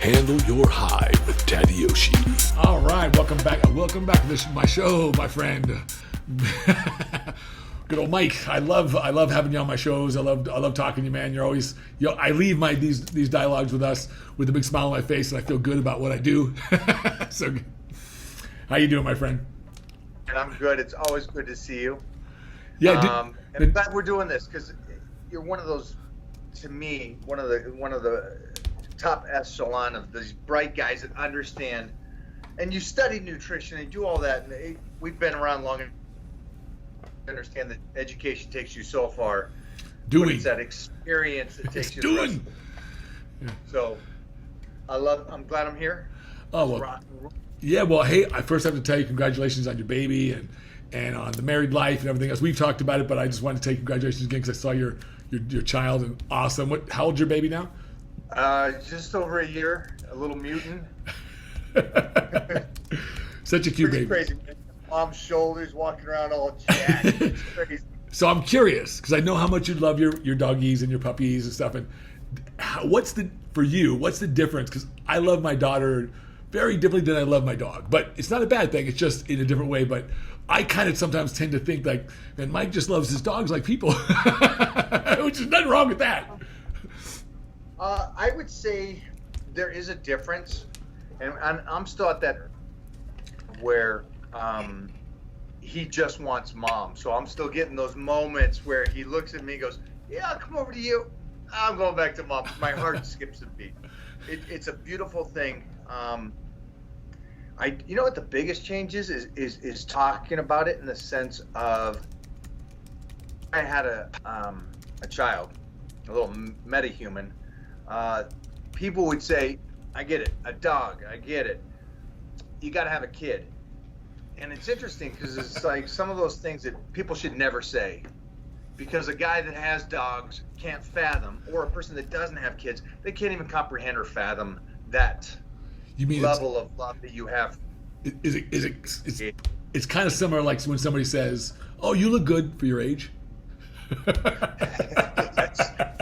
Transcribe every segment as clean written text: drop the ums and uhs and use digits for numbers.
Handle your hive with Daddy Yoshi. All right, welcome back. Welcome back to my show, my friend. Good old Mike. I love having you on my shows. I love talking to you, man. You're always, I leave these dialogues with us with a big smile on my face, and I feel good about what I do. So, how you doing, my friend? And I'm good. It's always good to see you. Yeah. And I'm glad we're doing this because you're one of those, to me, one of the top echelon of these bright guys that understand. And you study nutrition and do all that. And we've been around long enough to understand that education takes you so far. But it's that experience that takes you the rest of it. So I'm glad I'm here. Oh, well. Yeah, well, hey, I first have to tell you congratulations on your baby and on the married life and everything else. We've talked about it, but I just wanted to tell you congratulations again because I saw your child and awesome. How old's your baby now? Just over a year, a little mutant. Such a cute baby. Crazy. Mom's shoulders, walking around all jacked. It's crazy. So I'm curious because I know how much you love your doggies and your puppies and stuff. And what's the difference? Because I love my daughter very differently than I love my dog, but it's not a bad thing. It's just in a different way. But I kind of sometimes tend to think like, man, Mike just loves his dogs like people, which is nothing wrong with that. I would say there is a difference, and I'm still at that where he just wants mom. So I'm still getting those moments where he looks at me and goes, yeah, I'll come over to you. I'm going back to mom. My heart skips a beat. It's a beautiful thing. You know what the biggest change is talking about it in the sense of I had a child, a little metahuman. People would say, I get it, a dog, I get it. You got to have a kid. And it's interesting because it's like some of those things that people should never say. Because a guy that has dogs can't fathom, or a person that doesn't have kids, they can't even comprehend or fathom that level of love that you have. It's kind of similar like when somebody says, oh, you look good for your age.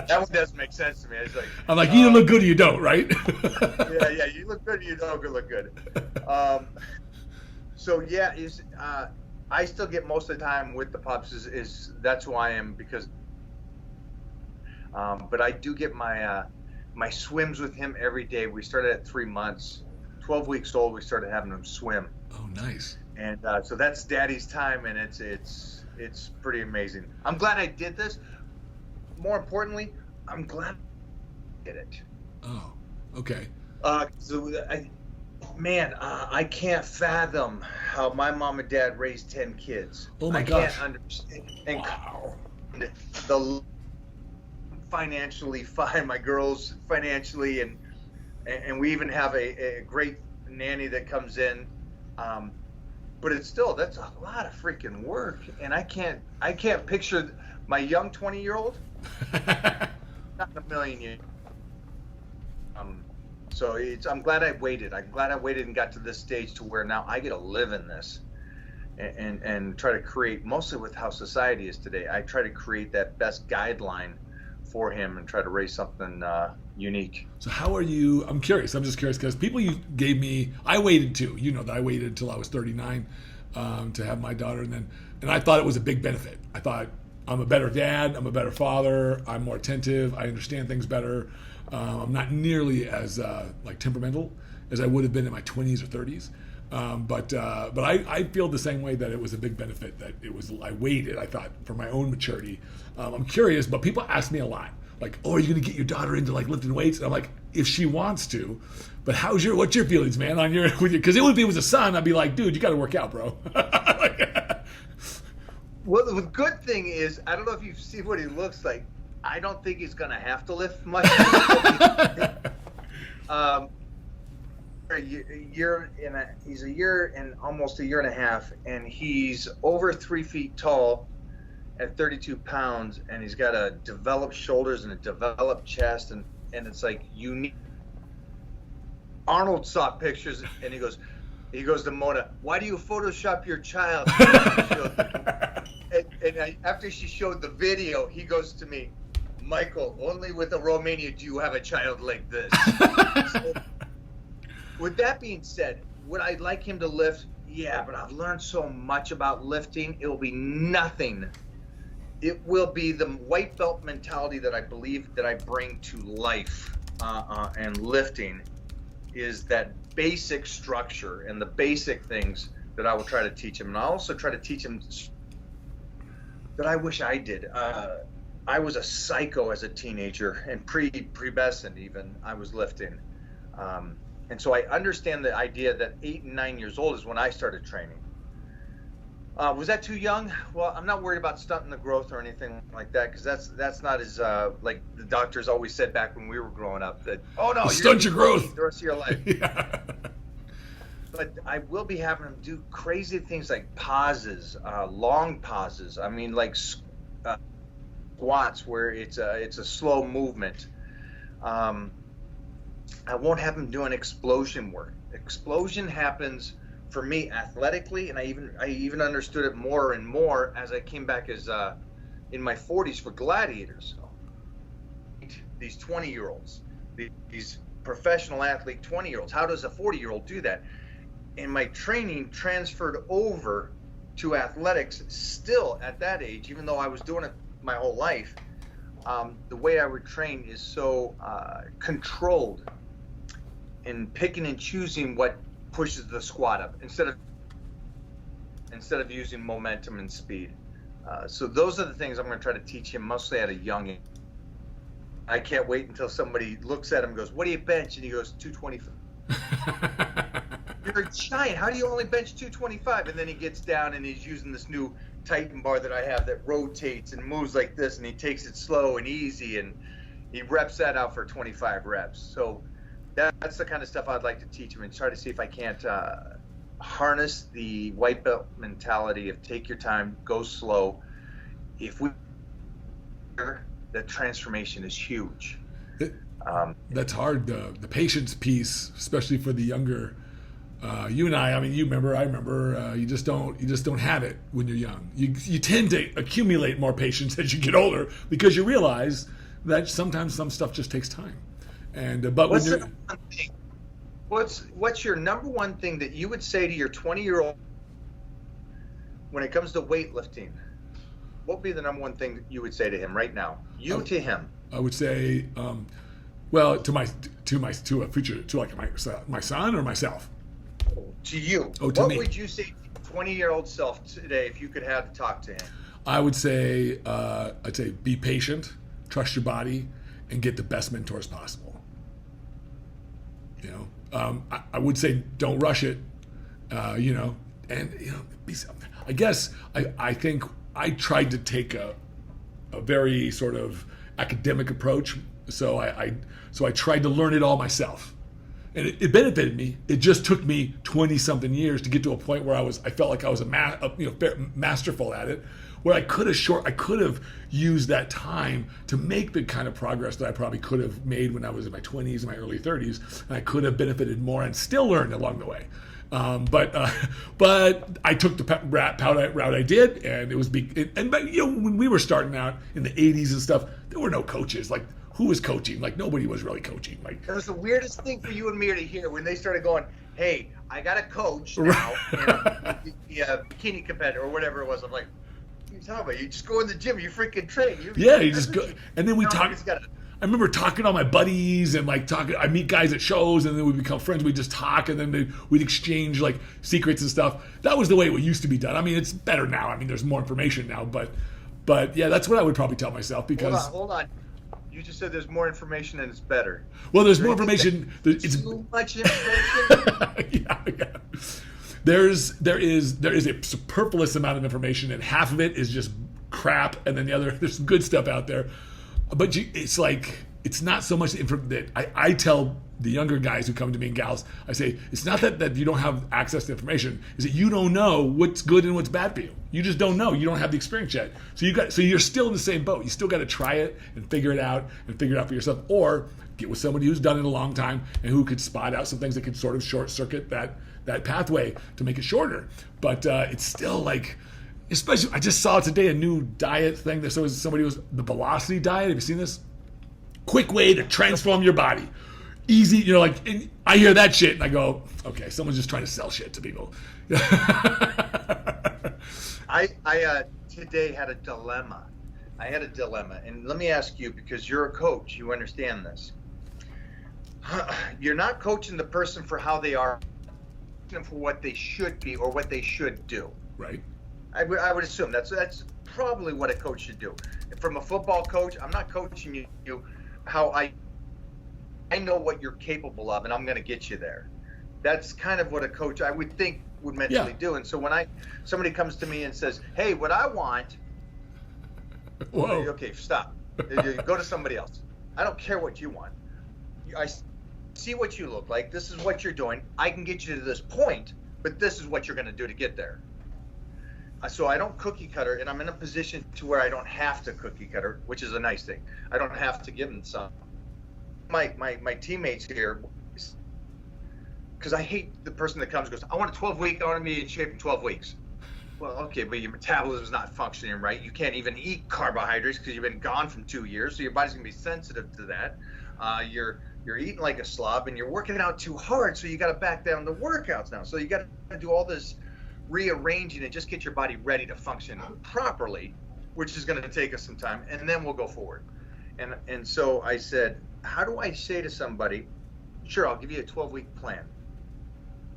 That one doesn't make sense to me. It's like, I'm like, you look good or you don't, right? yeah, you look good or you don't look good. So yeah, I still get most of the time with the pups is that's who I am because but I do get my swims with him every day. We started at 3 months. 12 weeks old, we started having him swim. Oh, nice. And so that's daddy's time, and it's pretty amazing. I'm glad I did this. More importantly, I'm glad I did it. Oh, okay. I can't fathom how my mom and dad raised 10 kids. Oh my gosh. I can't understand. Wow. The financially fine, my girls financially, and we even have a great nanny that comes in. But it's still, that's a lot of freaking work. And I can't picture my young 20-year-old, not in a million years. So I'm glad I waited. I'm glad I waited and got to this stage to where now I get to live in this and try to create, mostly with how society is today, I try to create that best guideline for him and try to raise something unique. So how are you? I'm curious. I'm just curious because people you gave me, I waited too. You know that I waited until I was 39 to have my daughter, and I thought it was a big benefit. I thought I'm a better dad. I'm a better father. I'm more attentive. I understand things better. I'm not nearly as like temperamental as I would have been in my 20s or 30s. But I feel the same way that it was a big benefit that I waited, I thought, for my own maturity. I'm curious, but people ask me a lot, like, oh, are you going to get your daughter into like lifting weights? And I'm like, if she wants to, but what's your feelings, man, on because if it was a son, I'd be like, dude, you got to work out, bro. Well, the good thing is, I don't know if you've seen what he looks like. I don't think he's going to have to lift much. He's a year and almost a year and a half, and he's over 3 feet tall at 32 pounds, and he's got a developed shoulders and a developed chest, and it's like unique. Arnold saw pictures, and he goes to Mona, why do you Photoshop your child? And after she showed the video, he goes to me, Michael, only with a Romania do you have a child like this. With that being said, would I like him to lift? Yeah, but I've learned so much about lifting. It will be nothing. It will be the white belt mentality that I believe that I bring to life and lifting is that basic structure and the basic things that I will try to teach him. And I also try to teach him that I wish I did. I was a psycho as a teenager, and pre-pubescent even, I was lifting. And so I understand the idea that 8 and 9 years old is when I started training. Was that too young? Well, I'm not worried about stunting the growth or anything like that, because that's not as like the doctors always said back when we were growing up that, oh no, stunt your growth the rest of your life. Yeah. But I will be having them do crazy things like pauses, long pauses. I mean, like squats where it's a slow movement. I won't have him doing explosion work. Explosion happens for me athletically, and I even understood it more and more as I came back as in my 40s for gladiators. These 20-year-olds, these professional athlete 20-year-olds. How does a 40-year-old do that? And my training transferred over to athletics still at that age, even though I was doing it my whole life. The way I would train is so controlled in picking and choosing what pushes the squat up instead of using momentum and speed. So those are the things I'm going to try to teach him mostly at a young age. I can't wait until somebody looks at him and goes, "What do you bench?" And he goes, 225. You're a giant. How do you only bench 225? And then he gets down and he's using this new Titan bar that I have that rotates and moves like this, and he takes it slow and easy, and he reps that out for 25 reps. So that's the kind of stuff I'd like to teach him and try to see if I can't harness the white belt mentality of take your time, go slow. If we, the transformation is huge. That's hard. The patience piece, especially for the younger. You and I mean, you remember, I remember. You just don't have it when you're young. You tend to accumulate more patience as you get older because you realize that sometimes some stuff just takes time. And but what's your number one thing that you would say to your 20-year-old when it comes to weightlifting? What would be the number one thing that you would say to him right now? To him. I would say, well, to a future, to like my son or myself. To you. Oh, to me. What would you say to your 20-year-old self today if you could have to talk to him? I would say, I'd say, be patient, trust your body, and get the best mentors possible. You know, I would say don't rush it. You know, and you know, I guess I think I tried to take a very sort of academic approach. So I tried to learn it all myself, and it benefited me. It just took me 20-something years to get to a point where I felt like I was masterful at it, where I could have used that time to make the kind of progress that I probably could have made when I was in my 20s and my early 30s, and I could have benefited more and still learned along the way. But I took the route I did, and it was but you know, when we were starting out in the 80s and stuff, there were no coaches. Like, who was coaching? Like, nobody was really coaching. Like, that was the weirdest thing for you and me to hear when they started going, "Hey, I got a coach now, and the bikini competitor or whatever it was." I'm like, "What are you talking about? You just go in the gym, you freaking train." You just go. And then we talked. I remember talking to all my buddies and like talking. I meet guys at shows, and then we become friends. We just talk, and then we'd exchange like secrets and stuff. That was the way it used to be done. I mean, it's better now. I mean, there's more information now, but yeah, that's what I would probably tell myself because. Hold on. You just said there's more information and it's better. Well, there's more information. It's too much information. yeah. There is a superfluous amount of information, and half of it is just crap, and then there's some good stuff out there. But it's like, it's not so much that I tell the younger guys who come to me and gals, I say, it's not that you don't have access to information, is that you don't know what's good and what's bad for you. You just don't know. You don't have the experience yet. So you're still in the same boat. You still got to try it and figure it out for yourself, or get with somebody who's done it a long time and who could spot out some things that could sort of short circuit that pathway to make it shorter. But it's still like, especially, I just saw today a new diet thing. There was somebody was the velocity diet. Have you seen this? Quick way to transform your body. Easy, you know, like I hear that shit and I go, okay, someone's just trying to sell shit to people. I today had a dilemma. And let me ask you, because you're a coach, you understand this. You're not coaching the person for how they are, for what they should be or what they should do. Right. I would assume that's probably what a coach should do. From a football coach, I'm not coaching you how I know what you're capable of, and I'm going to get you there. That's kind of what a coach, I would think, would mentally do. And so when somebody comes to me and says, hey, what I want, whoa, okay, stop. Go to somebody else. I don't care what you want. I see what you look like. This is what you're doing. I can get you to this point, but this is what you're going to do to get there. So I don't cookie cutter, and I'm in a position to where I don't have to cookie cutter, which is a nice thing. I don't have to give them some. My teammates here, because I hate the person that comes and goes, I want a 12-week, I want to be in shape in 12 weeks. Well, okay, but your metabolism is not functioning right. You can't even eat carbohydrates because you've been gone from 2 years, so your body's going to be sensitive to that. You're eating like a slob, and you're working out too hard, so you got to back down the workouts now. So you got to do all this rearranging and just get your body ready to function properly, which is going to take us some time, and then we'll go forward. And so I said, how do I say to somebody, sure, I'll give you a 12-week plan?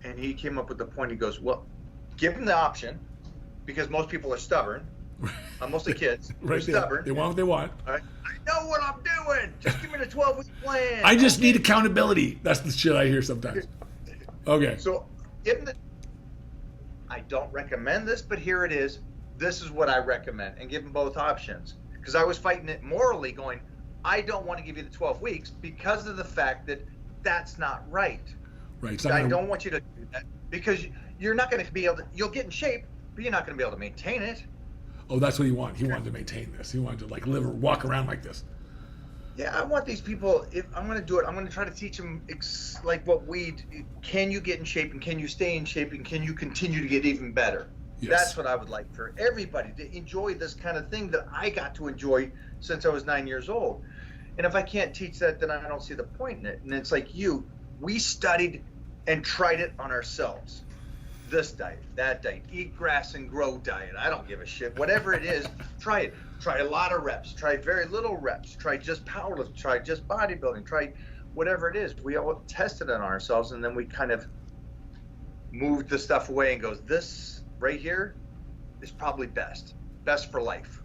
And he came up with the point. He goes, well, give them the option, because most people are stubborn. Mostly kids. They're stubborn. They want what they want. I know what I'm doing. Just give me the 12-week plan. I just need accountability. That's the shit I hear sometimes. Okay. So give them I don't recommend this, but here it is. This is what I recommend, and give them both options. Because I was fighting it morally, going, I don't want to give you the 12 weeks because of the fact that that's not right. Right. I don't want you to do that because you're not going to be able to, you'll get in shape, but you're not going to be able to maintain it. Oh, that's what he wanted. He wanted to maintain this. He wanted to like live or walk around like this. Yeah, I want these people, if I'm going to do it, I'm going to try to teach them like what can you get in shape, and can you stay in shape, and can you continue to get even better? Yes. That's what I would like for everybody to enjoy, this kind of thing that I got to enjoy since I was 9 years old. And if I can't teach that, then I don't see the point in it. And it's like we studied and tried it on ourselves. This diet, that diet, eat grass and grow diet. I don't give a shit. Whatever it is, try it. Try a lot of reps. Try very little reps. Try just powerlifting. Try just bodybuilding. Try whatever it is. We all tested it on ourselves, and then we kind of moved the stuff away and goes, this right here is probably best for life.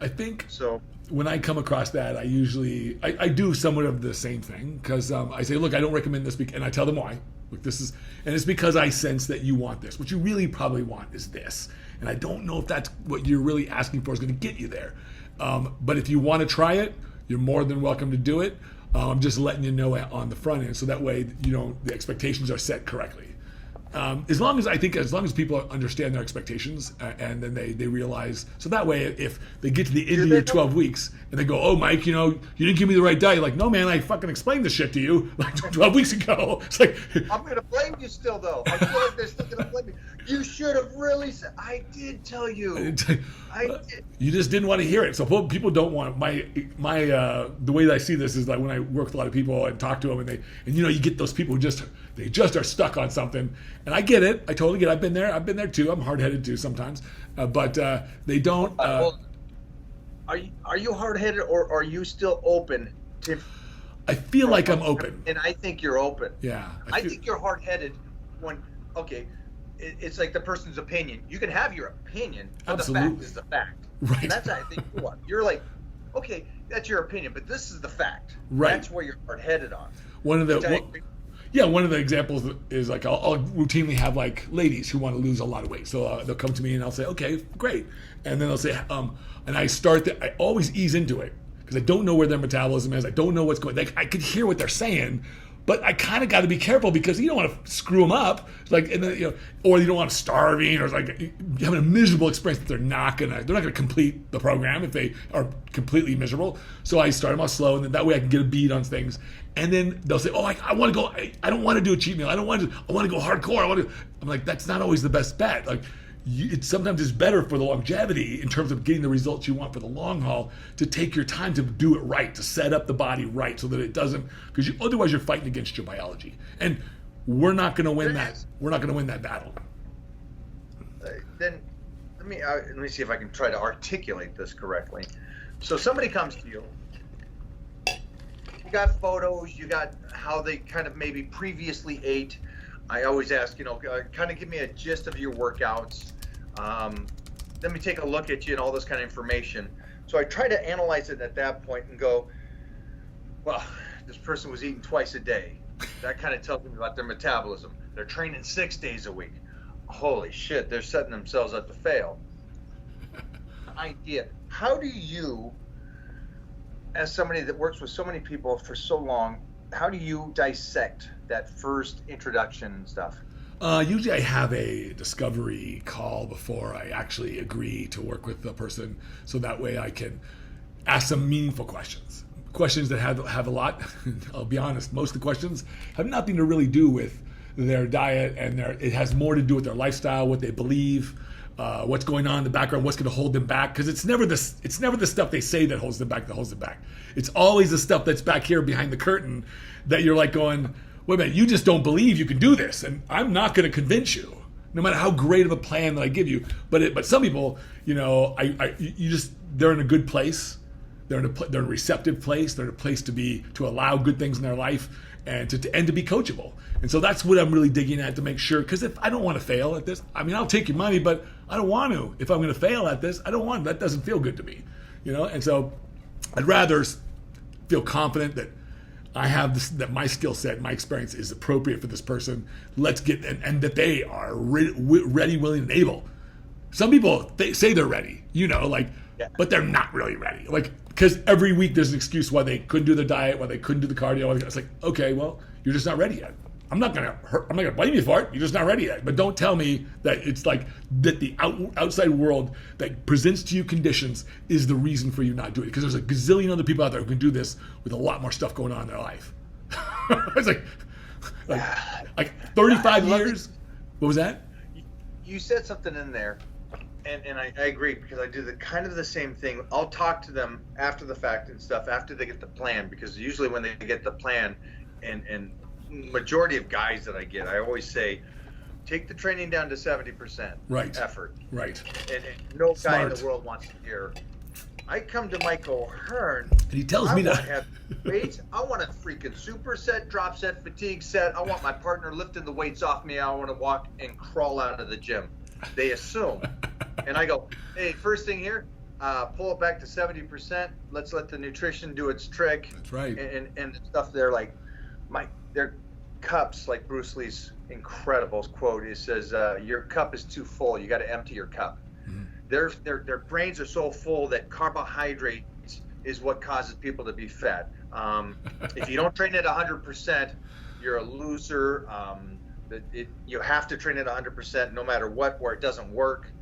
I think so. When I come across that, I usually I do somewhat of the same thing, because I say, look, I don't recommend this, and I tell them why. Look, and it's because I sense that you want this. What you really probably want is this, and I don't know if that's what you're really asking for is going to get you there. But if you want to try it, you're more than welcome to do it. I'm just letting you know on the front end, so that way the expectations are set correctly. As long as people understand their expectations, and then they realize, so that way if they get to the end of your 12 weeks and they go, oh, Mike, you didn't give me the right diet. Like, no, man, I fucking explained this shit to you like 12 weeks ago. It's like, I'm going to blame you still, though. I feel like they're still going to blame me. You should have really said, I did tell you. I did. You just didn't want to hear it. So people don't want the way that I see this is like when I work with a lot of people and talk to them, and you get those people who just are stuck on something. And I get it. I totally get it. I've been there too. I'm hard-headed too sometimes. But they don't. Are you hard-headed, or are you still open to? I feel like I'm open. And I think you're open. Yeah. I think you're hard-headed when, okay, it's like the person's opinion. You can have your opinion, but Absolutely. The fact is the fact. Right. And that's how I think you are. You're like, okay, that's your opinion, but this is the fact. Right. That's where you're hard-headed on. One of the examples is like I'll routinely have like ladies who want to lose a lot of weight. So they'll come to me and I'll say, okay, great. And then they'll say, and I always ease into it because I don't know where their metabolism is. I don't know what's going on. I could hear what they're saying, but I kind of got to be careful because you don't want to screw them up. Like, and then, or you don't want them starving, or like having a miserable experience that they're not gonna complete the program if they are completely miserable. So I start them off slow, and then that way I can get a beat on things. And then they'll say, oh, I want to go. I don't want to do a cheat meal. I want to go hardcore. I'm like, that's not always the best bet. Like, it's sometimes it's better for the longevity in terms of getting the results you want for the long haul to take your time to do it right, to set up the body right so that it doesn't, because otherwise you're fighting against your biology. And we're not going to win that. We're not going to win that battle. Then let me see if I can try to articulate this correctly. So somebody comes to you. You got photos. You got how they kind of maybe previously ate. I always ask, kind of give me a gist of your workouts. Let me take a look at you and all this kind of information. So I try to analyze it at that point and go, well, this person was eating twice a day. That kind of tells me about their metabolism. They're training 6 days a week. Holy shit, they're setting themselves up to fail. Idea. How do you, as somebody that works with so many people for so long, how do you dissect that first introduction and stuff? Usually I have a discovery call before I actually agree to work with the person, so that way I can ask some meaningful questions. Questions that have a lot, I'll be honest, most of the questions have nothing to really do with their diet, and it has more to do with their lifestyle, what they believe, what's going on in the background, what's going to hold them back, because it's never the stuff they say that holds them back. It's always the stuff that's back here behind the curtain that you're like going, wait a minute, you just don't believe you can do this, and I'm not going to convince you, no matter how great of a plan that I give you. But some people, they're in a good place, they're in a receptive place, they're in a place to allow good things in their life, and to be coachable. And so that's what I'm really digging at, to make sure, because if I don't want to fail at this, I'll take your money, but I don't want to. If I'm going to fail at this, I don't want to. That doesn't feel good to me, And so I'd rather feel confident that I have this, that my skill set, my experience is appropriate for this person. Let's get, and that they are ready, willing, and able. Some people, they say they're ready, but they're not really ready. Because every week there's an excuse why they couldn't do the diet, why they couldn't do the cardio. It's like, okay, well, you're just not ready yet. I'm not gonna blame you for it. You're just not ready yet. But don't tell me that it's like that the outside world that presents to you conditions is the reason for you not doing it. Because there's a gazillion other people out there who can do this with a lot more stuff going on in their life. It's like 35 years. What was that? You said something in there, and I agree, because I do the same thing. I'll talk to them after the fact and stuff, after they get the plan, because usually when they get the plan, and majority of guys that I get, I always say, take the training down to 70% effort. Right. And no guy in the world wants to hear. I come to Mike O'Hearn, and he tells me that. Have weights. I want a freaking superset, drop set, fatigue set. I want my partner lifting the weights off me. I want to walk and crawl out of the gym. They assume. And I go, hey, first thing here, pull it back to 70%. Let's let the nutrition do its trick. That's right. And the stuff they're like, their cups, like Bruce Lee's incredible quote, he says, your cup is too full. You got to empty your cup. Mm-hmm. Their brains are so full that carbohydrates is what causes people to be fat. If you don't train at 100%, you're a loser. You have to train at 100% no matter what, or it doesn't work.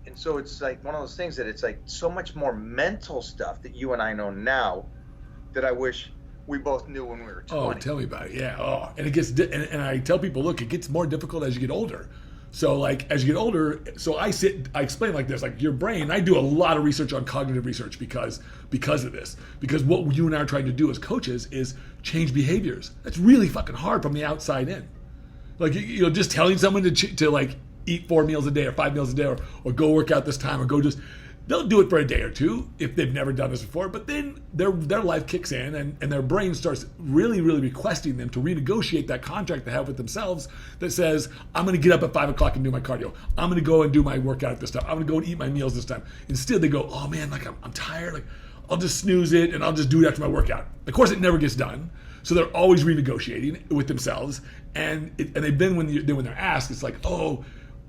And so it's like one of those things that it's like so much more mental stuff that you and I know now that I wish we both knew when we were 20. Oh, tell me about it. Yeah. Oh, and it gets, and I tell people, look, it gets more difficult as you get older. So as you get older, so I explain like this, like your brain, I do a lot of research on cognitive research because of this. Because what you and I are trying to do as coaches is change behaviors. That's really fucking hard from the outside in. Like, just telling someone to like eat 4 meals a day or 5 meals a day or go work out this time or they'll do it for a day or two if they've never done this before, but then their life kicks in and their brain starts really, really requesting them to renegotiate that contract they have with themselves that says, I'm going to get up at 5 o'clock and do my cardio. I'm going to go and do my workout at this time. I'm going to go and eat my meals this time. Instead, they go, oh man, like I'm tired. Like I'll just snooze it and I'll just do it after my workout. Of course, it never gets done. So they're always renegotiating with themselves. And they've been, when they're asked, it's like, oh,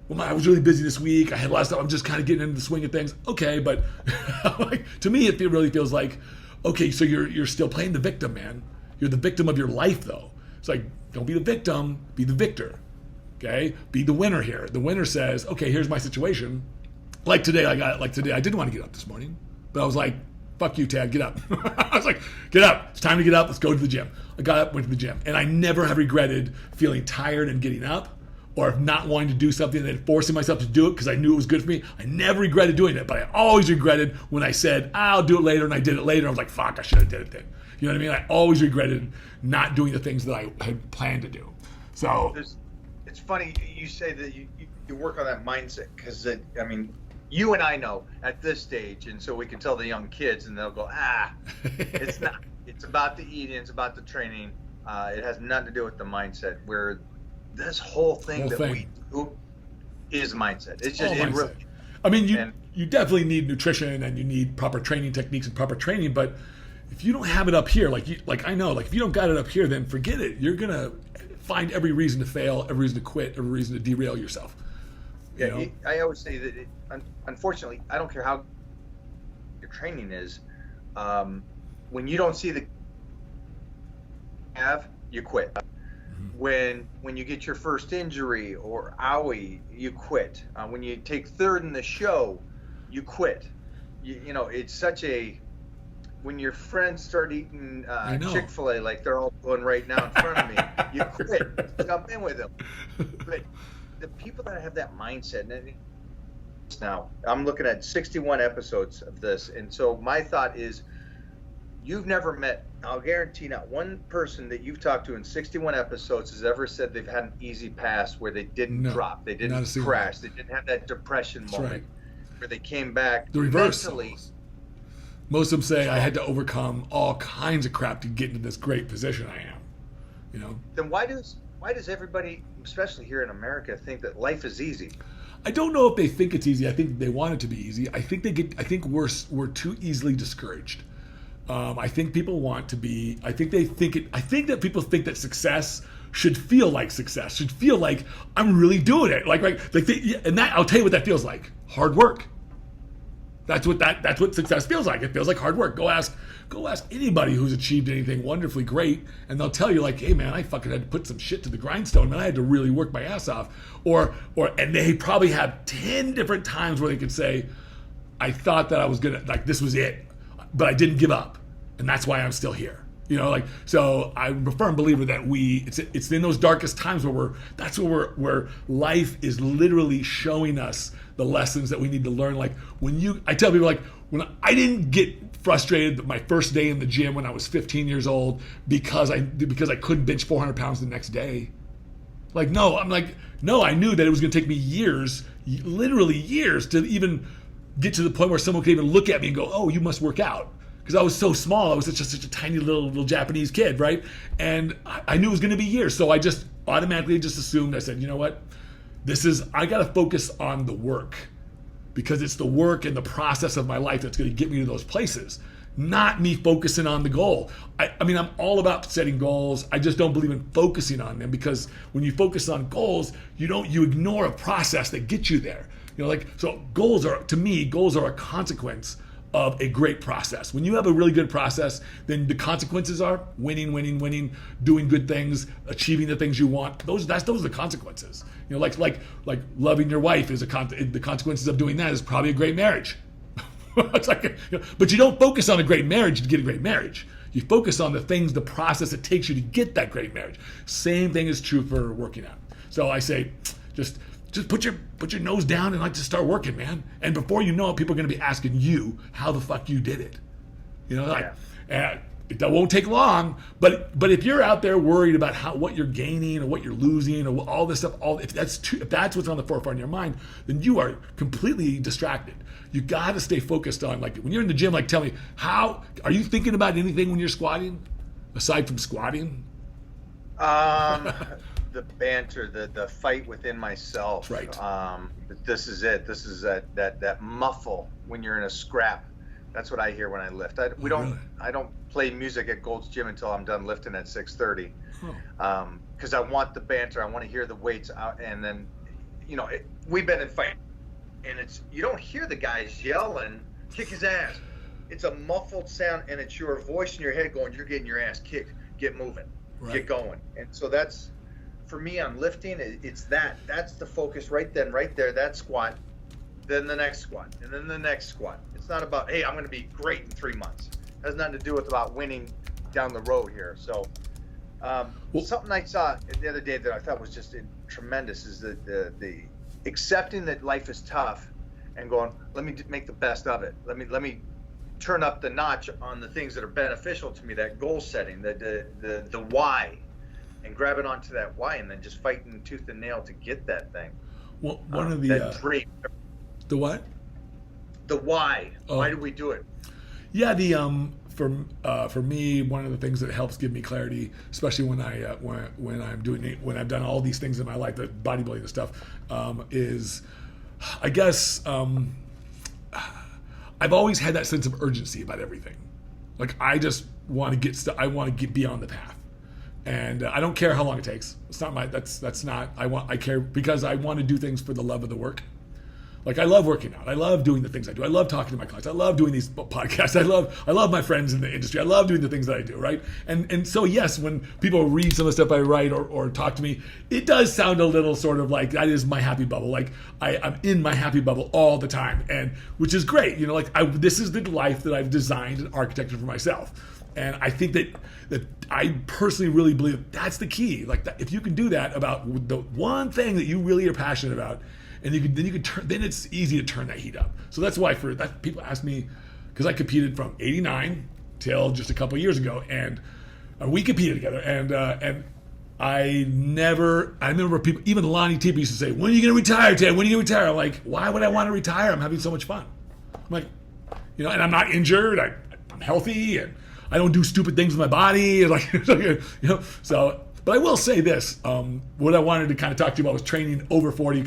well, I was really busy this week. I had a lot of stuff. I'm just kind of getting into the swing of things. Okay, but like, to me, it really feels like, okay, so you're still playing the victim, man. You're the victim of your life, though. It's like, don't be the victim, be the victor. Okay, be the winner here. The winner says, okay, here's my situation. Like today, I didn't want to get up this morning, but I was like, fuck you, Tad, get up. I was like, get up. It's time to get up. Let's go to the gym. I got up, went to the gym, and I never have regretted feeling tired and getting up, or of not wanting to do something and then forcing myself to do it because I knew it was good for me. I never regretted doing it, but I always regretted when I said, I'll do it later, and I did it later. I was like, fuck, I should have did it then. You know what I mean? I always regretted not doing the things that I had planned to do. So it's funny you say that you work on that mindset, because you and I know at this stage, and so we can tell the young kids, and they'll go, it's not. It's about the eating. It's about the training. It has nothing to do with the mindset. Where this whole thing we do is mindset. It's just mindset. Really. I mean, you definitely need nutrition and you need proper training techniques and proper training, but if you don't have it up here, like I know, like if you don't got it up here, then forget it. You're gonna find every reason to fail, every reason to quit, every reason to derail yourself. You know? I always say that, unfortunately, I don't care how your training is, when you don't see you quit. Mm-hmm. When you get your first injury or owie, you quit. When you take third in the show, you quit. You know, it's such a, when your friends start eating Chick-fil-A like they're all doing right now in front of me, you quit. Jump in with them. But the people that have that mindset, and now I'm looking at 61 episodes of this, and so my thought is, you've never met, I'll guarantee not one person that you've talked to in 61 episodes has ever said they've had an easy pass where they didn't drop, they didn't crash, they didn't have that depression moment where they came back. The reverse. Mentally. Most of them say, I had to overcome all kinds of crap to get into this great position I am. You know. Then why does everybody, especially here in America, think that life is easy? I don't know if they think it's easy. I think they want it to be easy. I think we're too easily discouraged. I think people want to be. I think that people think that success should feel like success. Should feel like I'm really doing it. And that, I'll tell you what that feels like. Hard work. That's what success feels like. It feels like hard work. Go ask anybody who's achieved anything wonderfully great, and they'll tell you like, hey man, I fucking had to put some shit to the grindstone, man. I had to really work my ass off. And they probably have 10 different times where they could say, I thought that I was gonna, like, this was it, but I didn't give up, and that's why I'm still here. You know, like, so I'm a firm believer that it's in those darkest times where life is literally showing us the lessons that we need to learn. Like I tell people, like, when I didn't get frustrated my first day in the gym when I was 15 years old because I couldn't bench 400 pounds the next day. Like, no, I knew that it was going to take me years, literally years, to even get to the point where someone could even look at me and go, oh, you must work out. Because I was so small, I was just such a tiny little Japanese kid, right? And I knew it was going to be years, so I just automatically assumed. I said, you know what? I got to focus on the work, because it's the work and the process of my life that's going to get me to those places, not me focusing on the goal. I mean, I'm all about setting goals. I just don't believe in focusing on them, because when you focus on goals, you ignore a process that gets you there. You know, like, so goals are a consequence of a great process. When you have a really good process, then the consequences are winning, doing good things, achieving the things you want. Those are the consequences. You know, like loving your wife is the consequences of doing that is probably a great marriage. It's like, but you don't focus on a great marriage to get a great marriage. You focus on the things, the process it takes you to get that great marriage. Same thing is true for working out. So I say, just put your nose down and like just start working, man. And before you know it, people are going to be asking you how the fuck you did it. You know, like, that won't take long. But if you're out there worried about what you're gaining or what you're losing or all this stuff, if that's what's on the forefront of your mind, then you are completely distracted. You got to stay focused on, like, when you're in the gym. Like, tell me, how are you thinking about anything when you're squatting aside from squatting? The banter, the fight within myself. Right. This is it. This is that muffle when you're in a scrap. That's what I hear when I lift. I don't play music at Gold's Gym until I'm done lifting at 6:30. Because I want the banter. I want to hear the weights out. And then, you know, we've been in fight, and you don't hear the guys yelling, kick his ass. It's a muffled sound, and it's your voice in your head going, you're getting your ass kicked. Get moving. Right. Get going. And so that's, for me, on lifting, that's the focus right there, that squat, then the next squat, and then the next squat. It's not about, hey, I'm going to be great in 3 months. It has nothing to do with about winning down the road here. So Something I saw the other day that I thought was just tremendous is that the accepting that life is tough and going, let me make the best of it. Let me turn up the notch on the things that are beneficial to me, that goal setting, the why, and grabbing onto that why, and then just fighting tooth and nail to get that thing. Well, one of the that dream. The what? The why. Oh. Why do we do it? Yeah, for me, one of the things that helps give me clarity, especially when when I've done all these things in my life, the bodybuilding and stuff, is, I guess, I've always had that sense of urgency about everything. Like I just want to get beyond the path, and I don't care how long it takes. It's not my. That's not. I care because I want to do things for the love of the work. Like I love working out. I love doing the things I do. I love talking to my clients. I love doing these podcasts. I love my friends in the industry. I love doing the things that I do, right? And so yes, when people read some of the stuff I write or talk to me, it does sound a little sort of like that is my happy bubble. Like I'm in my happy bubble all the time, and which is great. You know, like this is the life that I've designed and architected for myself. And I think that I personally really believe that's the key. Like that, if you can do that about the one thing that you really are passionate about, and then it's easy to turn that heat up. So that's why people ask me, because I competed from '89 till just a couple of years ago, and we competed together, and I remember people, even Lonnie T used to say, "When are you going to retire, Ted? When are you going to retire?" I'm like, why would I want to retire? I'm having so much fun. I'm like, you know, and I'm not injured. I'm healthy, and I don't do stupid things with my body, and like, you know, so. But I will say this: what I wanted to kind of talk to you about was training over 40,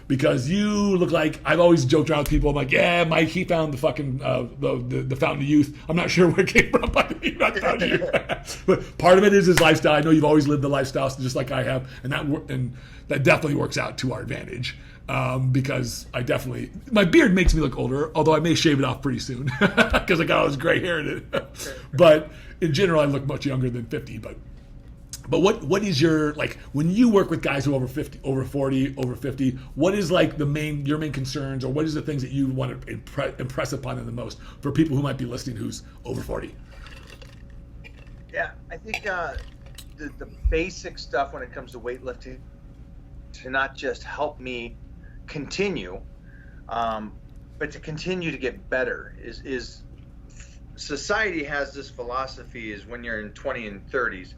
because you look like, I've always joked around with people. I'm like, yeah, Mike, he found the fucking the fountain of youth. I'm not sure where it came from, but he found the fountain of youth. But part of it is his lifestyle. I know you've always lived the lifestyle just like I have, and that definitely works out to our advantage. Because my beard makes me look older, although I may shave it off pretty soon because I got all this gray hair in it. But in general, I look much younger than 50. But what is your, like, when you work with guys who are over 50, over 40, over 50, what is like your main concerns, or what is the things that you want to impress upon them the most for people who might be listening who's over 40? Yeah, I think the basic stuff when it comes to weightlifting to not just help me continue, but to continue to get better is society has this philosophy is when you're in 20 and 30s.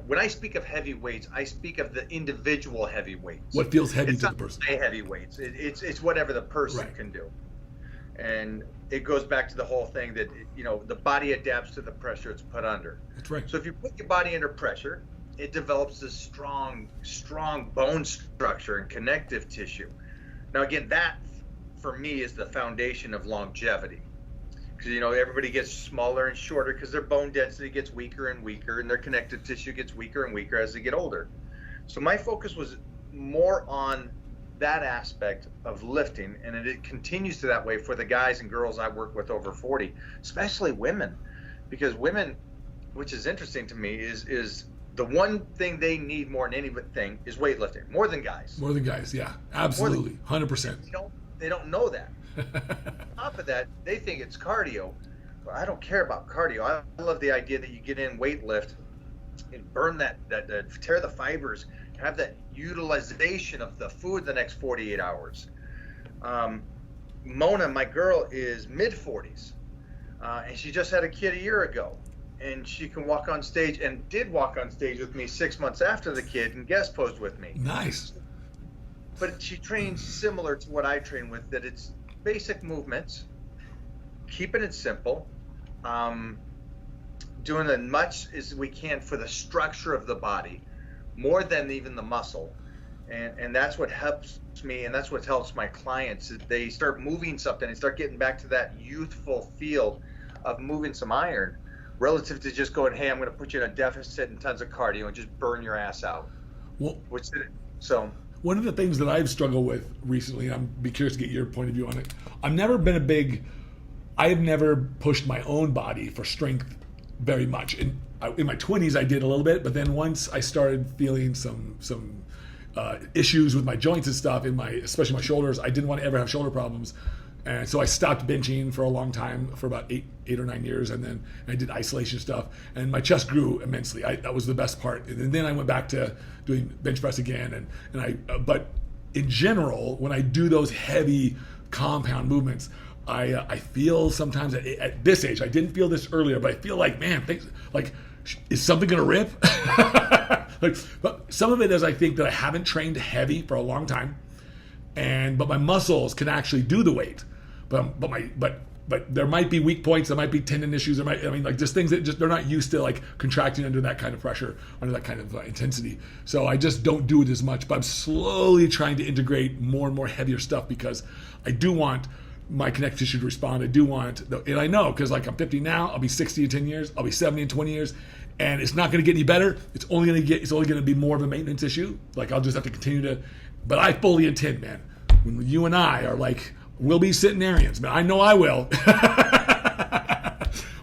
When I speak of heavy weights, I speak of the individual heavy weights. What feels heavy it's to not the person? My heavy weights. It's whatever the person can do, and it goes back to the whole thing that the body adapts to the pressure it's put under. That's right. So if you put your body under pressure, it develops this strong bone structure and connective tissue. Now again, that for me is the foundation of longevity. Because everybody gets smaller and shorter because their bone density gets weaker and weaker, and their connective tissue gets weaker and weaker as they get older. So my focus was more on that aspect of lifting, and it continues to that way for the guys and girls I work with over 40, especially women, because women, which is interesting to me, is the one thing they need more than anything is weightlifting, more than guys. More than guys, yeah, absolutely, 100%. They don't know that. On top of that, they think it's cardio. But I don't care about cardio. I love the idea that you get in weightlift and burn that tear the fibers, have that utilization of the food the next 48 hours. Mona, my girl, is mid-40s, and she just had a kid a year ago, and she can walk on stage, and did walk on stage with me 6 months after the kid and guest posed with me. Nice. But she trains similar to what I train with, that it's basic movements, keeping it simple, doing as much as we can for the structure of the body, more than even the muscle. And that's what helps me, and that's what helps my clients. They start moving something and start getting back to that youthful feel of moving some iron, relative to just going, hey, I'm going to put you in a deficit and tons of cardio and just burn your ass out. Well, one of the things that I've struggled with recently, and I'd be curious to get your point of view on it, I have never pushed my own body for strength very much. In my 20s, I did a little bit, but then once I started feeling some issues with my joints and stuff, especially my shoulders, I didn't want to ever have shoulder problems. And so I stopped benching for a long time, for about eight or 9 years, and then I did isolation stuff, and my chest grew immensely. That was the best part. And then I went back to doing bench press again, but in general, when I do those heavy compound movements, I feel sometimes at this age, I didn't feel this earlier, but I feel like, man, is something gonna rip? But some of it is I think that I haven't trained heavy for a long time, but my muscles can actually do the weight. But there might be weak points, there might be tendon issues, just things that they're not used to, like contracting under that kind of pressure, under that kind of intensity. So I just don't do it as much, but I'm slowly trying to integrate more and more heavier stuff because I do want my connective tissue to respond. I do want, and I know, because like I'm 50 now, I'll be 60 in 10 years, I'll be 70 in 20 years, and it's not going to get any better. It's only going to be more of a maintenance issue. Like I'll just have to continue to, but I fully intend, man, when you and I are like, we'll be centenarians, man. I know I will.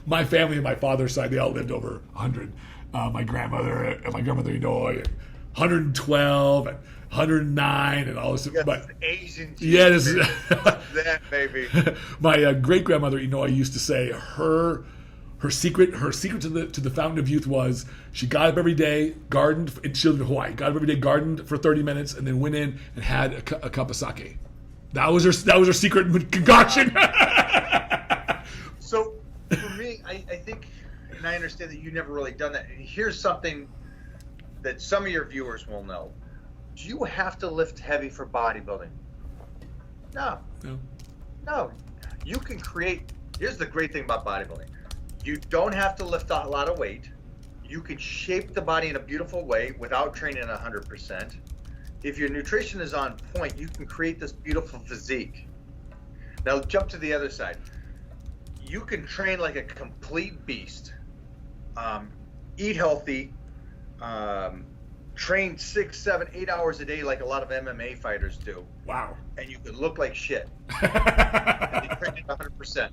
My family on my father's side, they all lived over 100. My grandmother, 112 and 109 and all this. Yes, but Asian. Yeah, that baby. My great grandmother, I used to say her secret to the fountain of youth was she got up every day, gardened. She lived in Hawaii. Got up every day, gardened for 30 minutes, and then went in and had a cup of sake. That was her secret concoction. So for me, I think, and I understand that you've never really done that. And here's something that some of your viewers will know. Do you have to lift heavy for bodybuilding? No. You can create. Here's the great thing about bodybuilding. You don't have to lift a lot of weight. You can shape the body in a beautiful way without training 100%. If your nutrition is on point, you can create this beautiful physique. Now jump to the other side. You can train like a complete beast. Eat healthy. Train 6, 7, 8 hours a day like a lot of MMA fighters do. Wow. And you could look like shit. And you train it 100%.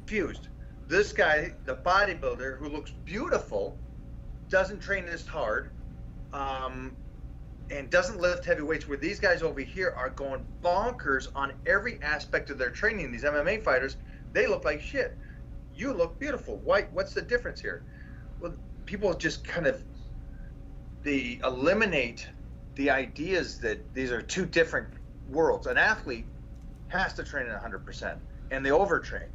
Fused. This guy, the bodybuilder who looks beautiful, doesn't train as hard, and doesn't lift heavy weights, where these guys over here are going bonkers on every aspect of their training. These MMA fighters, they look like shit. You look beautiful. What's the difference here? Well, people just kind of, they eliminate the ideas that these are two different worlds. An athlete has to train at 100%, and they overtrain.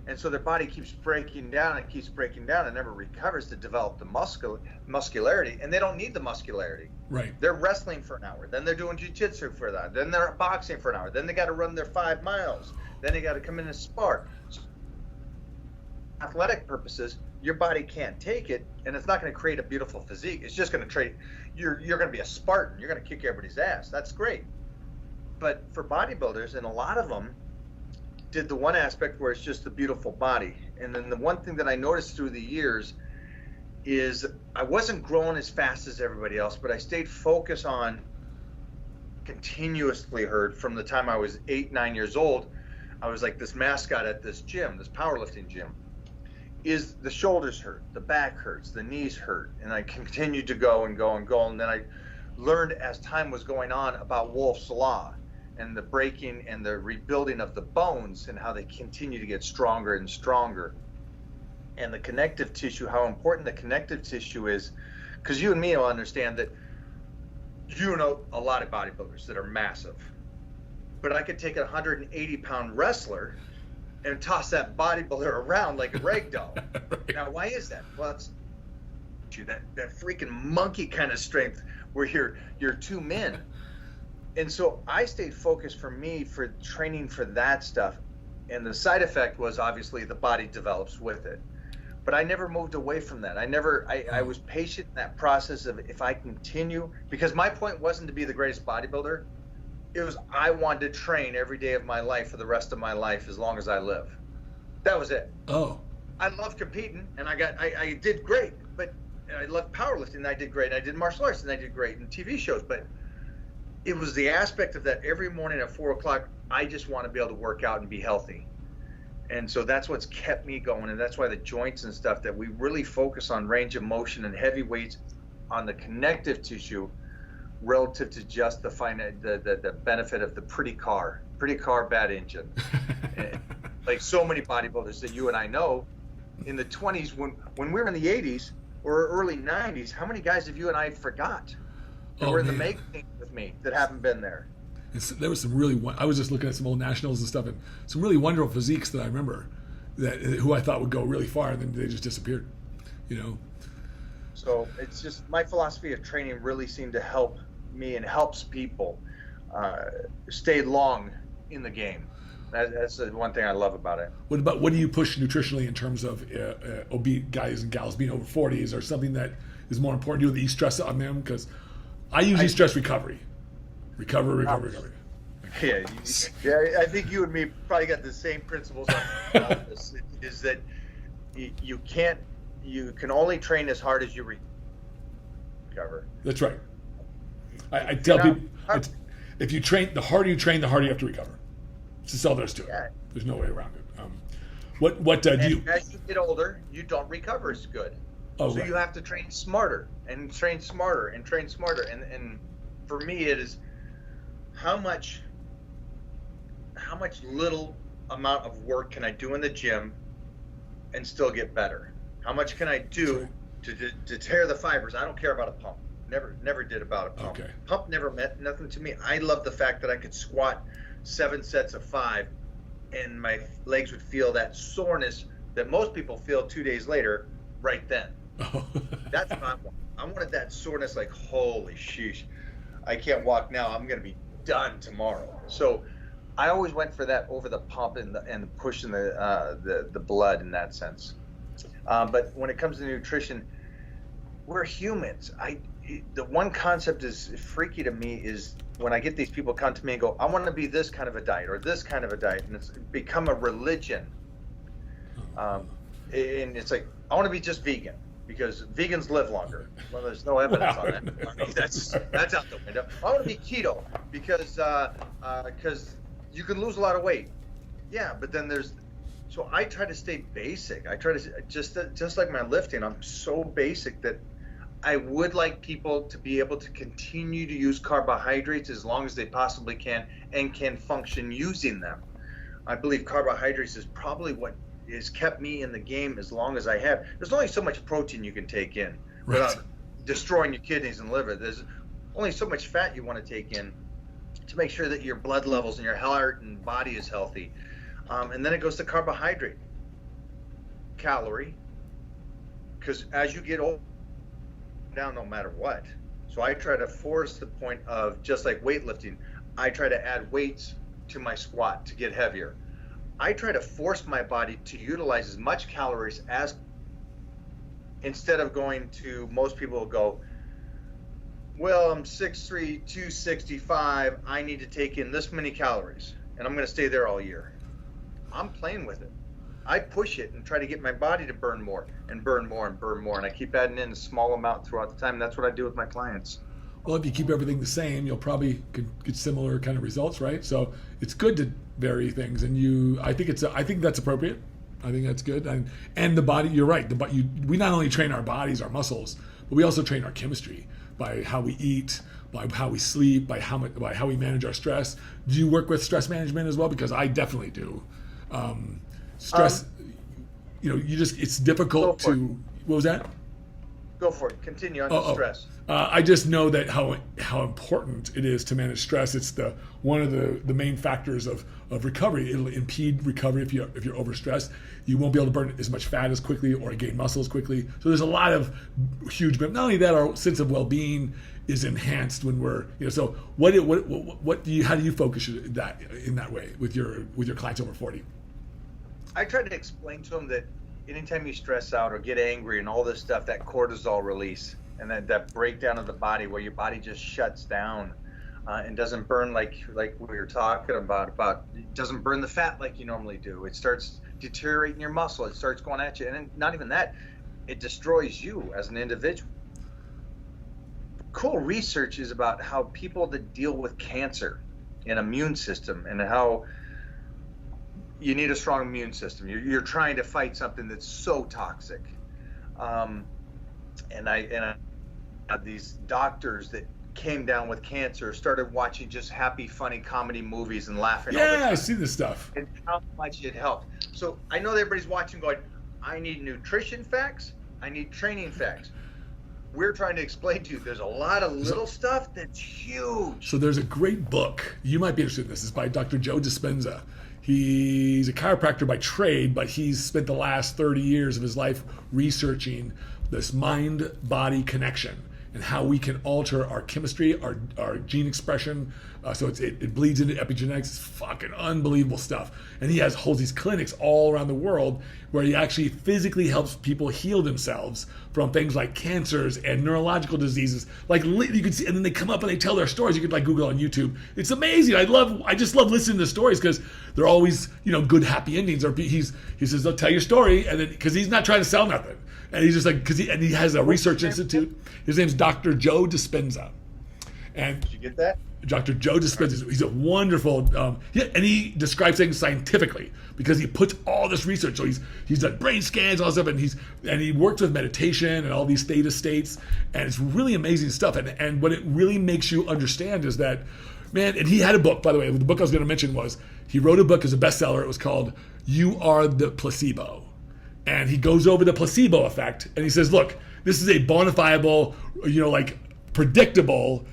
And so their body keeps breaking down and never recovers to develop the muscularity, and they don't need the muscularity. Right. They're wrestling for an hour, then they're doing jiu-jitsu for that, then they're boxing for an hour, then they got to run their 5 miles, then they got to come in and spar. So, athletic purposes, your body can't take it, and it's not going to create a beautiful physique. It's just going to trade. You're going to be a Spartan. You're going to kick everybody's ass. That's great. But for bodybuilders, and a lot of them did the one aspect where it's just the beautiful body. And then the one thing that I noticed through the years is I wasn't growing as fast as everybody else, but I stayed focused on, continuously heard from the time I was 8, 9 years old. I was like this mascot at this gym, this powerlifting gym. Is the shoulders hurt, the back hurts, the knees hurt, and I continued to go and go and go. And then I learned as time was going on about Wolff's Law and the breaking and the rebuilding of the bones and how they continue to get stronger and stronger. And the connective tissue, how important the connective tissue is, because you and me will understand that you know a lot of bodybuilders that are massive. But I could take a 180-pound wrestler and toss that bodybuilder around like a rag doll. Right. Now, why is that? Well, it's that freaking monkey kind of strength where you're two men. And so I stayed focused for me for training for that stuff. And the side effect was obviously the body develops with it. But I never moved away from that. I was patient in that process of if I continue, because my point wasn't to be the greatest bodybuilder. It was I wanted to train every day of my life for the rest of my life as long as I live. That was it. Oh. I love competing, and I did great. But I loved powerlifting, and I did great. I did martial arts, and I did great in TV shows. But it was the aspect of that every morning at 4 o'clock, I just want to be able to work out and be healthy. And so that's what's kept me going, and that's why the joints and stuff, that we really focus on range of motion and heavy weights on the connective tissue, relative to just the benefit of the pretty car, bad engine. Like so many bodybuilders that you and I know, in the 20s, when we were in the 80s or early 90s, how many guys have you and I forgot that were in the making with me that haven't been there? There was some really, I was just looking at some old nationals and stuff, and some really wonderful physiques that I remember who I thought would go really far, and then they just disappeared, you know. So it's just my philosophy of training really seemed to help me and helps people stay long in the game. That's the one thing I love about it. What do you push nutritionally in terms of obese guys and gals being over 40? Is there something that is more important to you that you stress on them? Because I usually stress recovery. Recovery. Yeah, I think you and me probably got the same principles on this. Is that you can only train as hard as you recover. That's right. I tell people, if you train, the harder you train, the harder you have to recover. It's just all there is to it. Yeah. There's no way around it. What do you? As you get older, you don't recover as good. So right. You have to train smarter and train smarter and train smarter. And for me, it is how much little amount of work can I do in the gym and still get better? How much can I do to tear the fibers? I don't care about a pump. Never did about a pump. Okay. Pump never meant nothing to me. I love the fact that I could squat 7 sets of 5 and my legs would feel that soreness that most people feel 2 days later right then. Oh. That's what I want. I wanted that soreness like, holy sheesh, I can't walk now. I'm going to be done tomorrow. So I always went for that over the pump and pushing the blood in that sense. But when it comes to nutrition, we're humans. The one concept is freaky to me is when I get these people come to me and go, I want to be this kind of a diet or this kind of a diet, and it's become a religion. And it's like, I want to be just vegan because vegans live longer. Well, there's no evidence on that. I mean, that's out the window. I want to be keto because you can lose a lot of weight. Yeah, but then so I try to stay basic. I try to just like my lifting. I'm so basic that I would like people to be able to continue to use carbohydrates as long as they possibly can and can function using them. I believe carbohydrates is probably what has kept me in the game as long as I have. There's only so much protein you can take in without destroying your kidneys and liver. There's only so much fat you want to take in to make sure that your blood levels and your heart and body is healthy. And then it goes to carbohydrate, calorie, because as you get old, down no matter what. So I try to force the point of, just like weightlifting, I try to add weights to my squat to get heavier. I try to force my body to utilize as much calories as, instead of going to, most people will go, well, I'm 6'3", 265, I need to take in this many calories, and I'm going to stay there all year. I'm playing with it. I push it and try to get my body to burn more and burn more and burn more, and I keep adding in a small amount throughout the time. That's what I do with my clients. Well, if you keep everything the same, you'll probably get similar kind of results, right? So it's good to vary things, and I think that's appropriate. I think that's good, and the body. You're right. We not only train our bodies, our muscles, but we also train our chemistry by how we eat, by how we sleep, by how we manage our stress. Do you work with stress management as well? Because I definitely do. Stress, it's difficult to. What was that? Go for it. Continue on to stress. I just know that how important it is to manage stress. It's one of the main factors of recovery. It'll impede recovery if you're overstressed. You won't be able to burn as much fat as quickly or gain muscle as quickly. So there's a lot of huge. But not only that, our sense of well-being is enhanced when we're. So how do you focus that in that way with your clients over 40? I try to explain to them that anytime you stress out or get angry and all this stuff, that cortisol release and that breakdown of the body where your body just shuts down and doesn't burn like we were talking about it doesn't burn the fat like you normally do. It starts deteriorating your muscle. It starts going at you. And not even that, it destroys you as an individual. Cool research is about how people that deal with cancer and immune system and how you need a strong immune system. You're trying to fight something that's so toxic. And I have these doctors that came down with cancer, started watching just happy, funny comedy movies and laughing all the Yeah, time. I see this stuff. And how much it helped. So I know that everybody's watching going, I need nutrition facts, I need training facts. We're trying to explain to you there's a lot of little stuff that's huge. So there's a great book. You might be interested in this. It's by Dr. Joe Dispenza. He's a chiropractor by trade, but he's spent the last 30 years of his life researching this mind-body connection and how we can alter our chemistry, our gene expression. So it bleeds into epigenetics. It's fucking unbelievable stuff. And he holds these clinics all around the world where he actually physically helps people heal themselves from things like cancers and neurological diseases. Like you can see, and then they come up and they tell their stories. You could like Google on YouTube. It's amazing. I just love listening to stories because they're always, good, happy endings. Or he says, "They'll tell your story," and then because he's not trying to sell nothing, and he's just like he has a research institute. His name's Dr. Joe Dispenza, and Did you get that? Dr. Joe Dispenza, he's a wonderful, and he describes things scientifically because he puts all this research. So he's done brain scans, all this stuff, and he works with meditation and all these theta states, and it's really amazing stuff. And what it really makes you understand is that, man, and he had a book, by the way. The book I was going to mention was, he wrote a book as a bestseller. It was called "You Are the Placebo," and he goes over the placebo effect, and he says, look, this is a bona fide, predictable,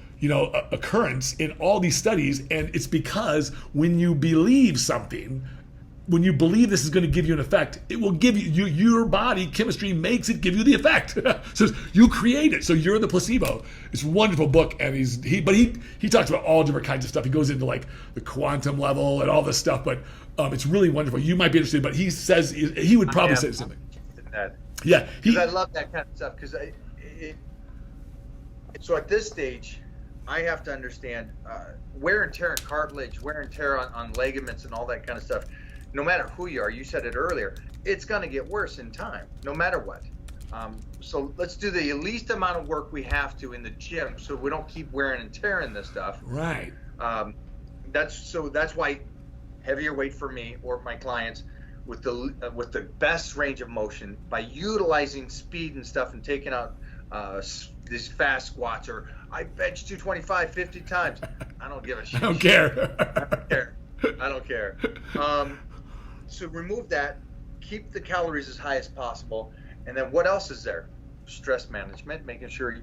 occurrence in all these studies, and it's because when you believe something, when you believe this is going to give you an effect, it will give you your body chemistry makes it give you the effect. So you create it. So you're the placebo. It's a wonderful book, and he talks about all different kinds of stuff. He goes into like the quantum level and all this stuff, but it's really wonderful. You might be interested, but he says he would probably say something. Yeah, because I love that kind of stuff. Because so at this stage, I have to understand wear and tear on cartilage, wear and tear on ligaments and all that kind of stuff. No matter who you are, you said it earlier, it's going to get worse in time, no matter what. So let's do the least amount of work we have to in the gym so we don't keep wearing and tearing this stuff. Right. That's why heavier weight for me or my clients with the best range of motion by utilizing speed and stuff and taking out these fast squats, or I bench 225 50 times. I don't give a shit. I don't care. I don't care. So remove that, keep the calories as high as possible, and then what else is there? Stress management, making sure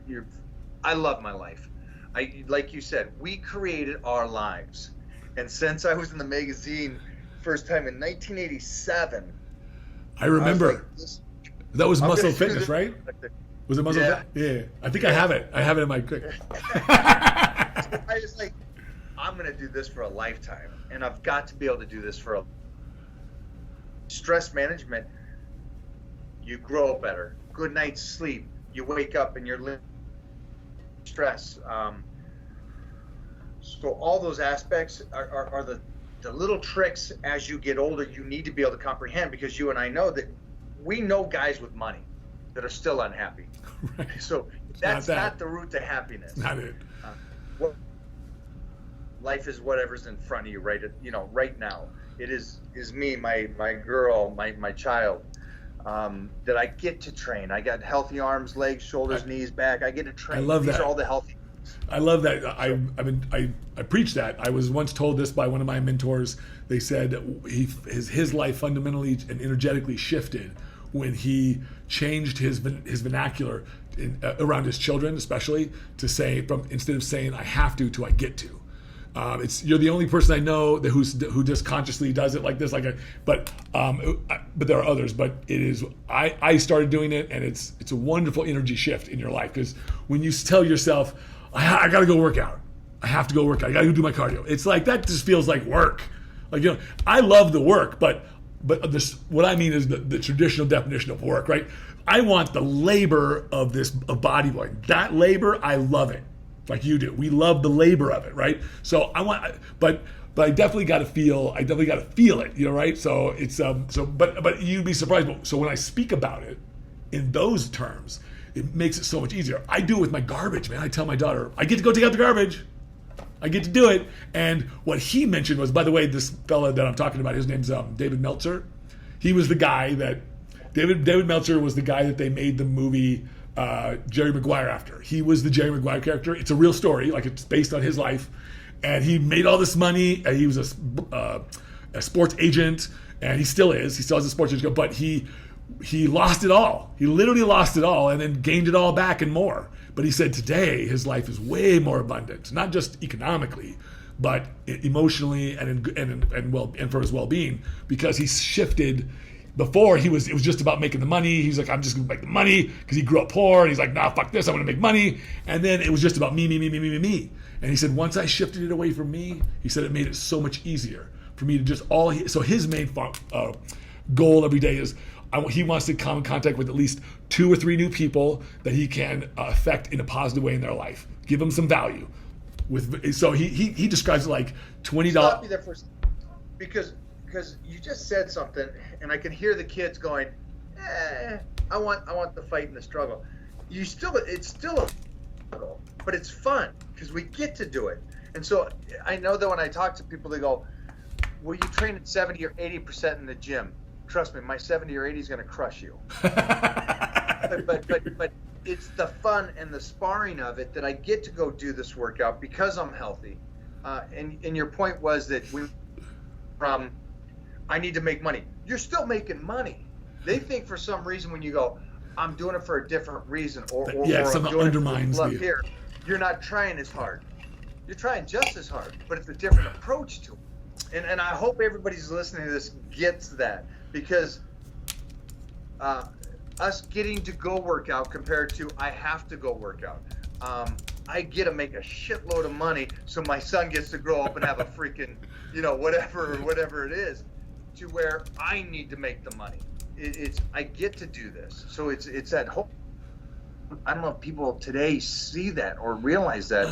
I love my life. Like you said, we created our lives, and since I was in the magazine first time in 1987, I remember. I was like, that was Muscle Fitness, right? Was it Muscle Fitness? Yeah. I think I have it. I have it in my quick. I was like, I'm going to do this for a lifetime, and I've got to be able to do this for a stress management. You grow better. Good night's sleep. You wake up and you're stress. So all those aspects are the little tricks as you get older you need to be able to comprehend, because you and I know that we know guys with money that are still unhappy. Right. So that's not the route to happiness. Not it. Life is whatever's in front of you right now. It is me, my girl, my child, that I get to train. I got healthy arms, legs, shoulders, knees, back. I get to train. I love that. These are all the healthy. I love that. I preach that. I was once told this by one of my mentors. They said his life fundamentally and energetically shifted when he changed his vernacular around his children, especially, to say instead of saying I have to I get to. You're the only person I know who just consciously does it like this, but there are others. But it is I started doing it, and it's a wonderful energy shift in your life, because when you tell yourself I got to go work out, I have to go work out, I got to go do my cardio, it's like that just feels like work. I love the work, but what I mean is the traditional definition of work, right? I want the labor of bodybuilding. That labor, I love it. Like you do. We love the labor of it, right? So but I definitely got to feel it, right? So it's but you'd be surprised. So when I speak about it in those terms, it makes it so much easier. I do it with my garbage, man. I tell my daughter, I get to go take out the garbage. I get to do it. And what he mentioned was, by the way, this fella that I'm talking about, his name's David Meltzer. He was the guy that David Meltzer was the guy that they made the movie Jerry Maguire after. He was the Jerry Maguire character. It's a real story, like it's based on his life. And he made all this money. He was a sports agent, and he still is. He still has a sports agent, but he lost it all. He literally lost it all and then gained it all back and more. But he said today his life is way more abundant, not just economically, but emotionally and for his well-being, because he shifted. Before it was just about making the money. He's like, I'm just gonna make the money, because he grew up poor, and he's like, nah, fuck this, I'm gonna make money. And then it was just about me. And he said, once I shifted it away from me, he said it made it so much easier for me to just so his main goal every day is he wants to come in contact with at least 2 or 3 new people that he can affect in a positive way in their life. Give them some value. So he describes it like $20. Stop you there for a second, because you just said something, and I can hear the kids going, I want the fight and the struggle. It's still a struggle, but it's fun because we get to do it. And so I know that when I talk to people, they go, well, you train at 70 or 80% in the gym. Trust me, my 70 or 80 is going to crush you. but it's the fun and the sparring of it that I get to go do this workout because I'm healthy. And your point was that I need to make money. You're still making money. They think for some reason when you go, I'm doing it for a different reason, or something undermines it here, you're not trying as hard. You're trying just as hard, but it's a different approach to it. And I hope everybody's listening to this gets that, because us getting to go work out compared to I have to go work out. I get to make a shitload of money so my son gets to grow up and have a freaking, whatever it is, to where I need to make the money. I get to do this. So it's that whole, I don't know if people today see that or realize that.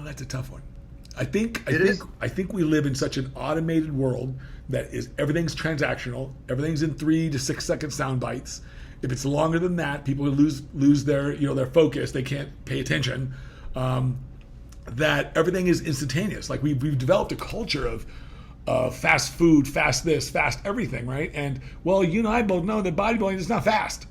That's a tough one. I think we live in such an automated world that everything's transactional. Everything's in 3 to 6 second sound bites. If it's longer than that, people lose their their focus. They can't pay attention. That everything is instantaneous. Like we've developed a culture of fast food, fast this, fast everything, right? And well, you and I both know that bodybuilding is not fast.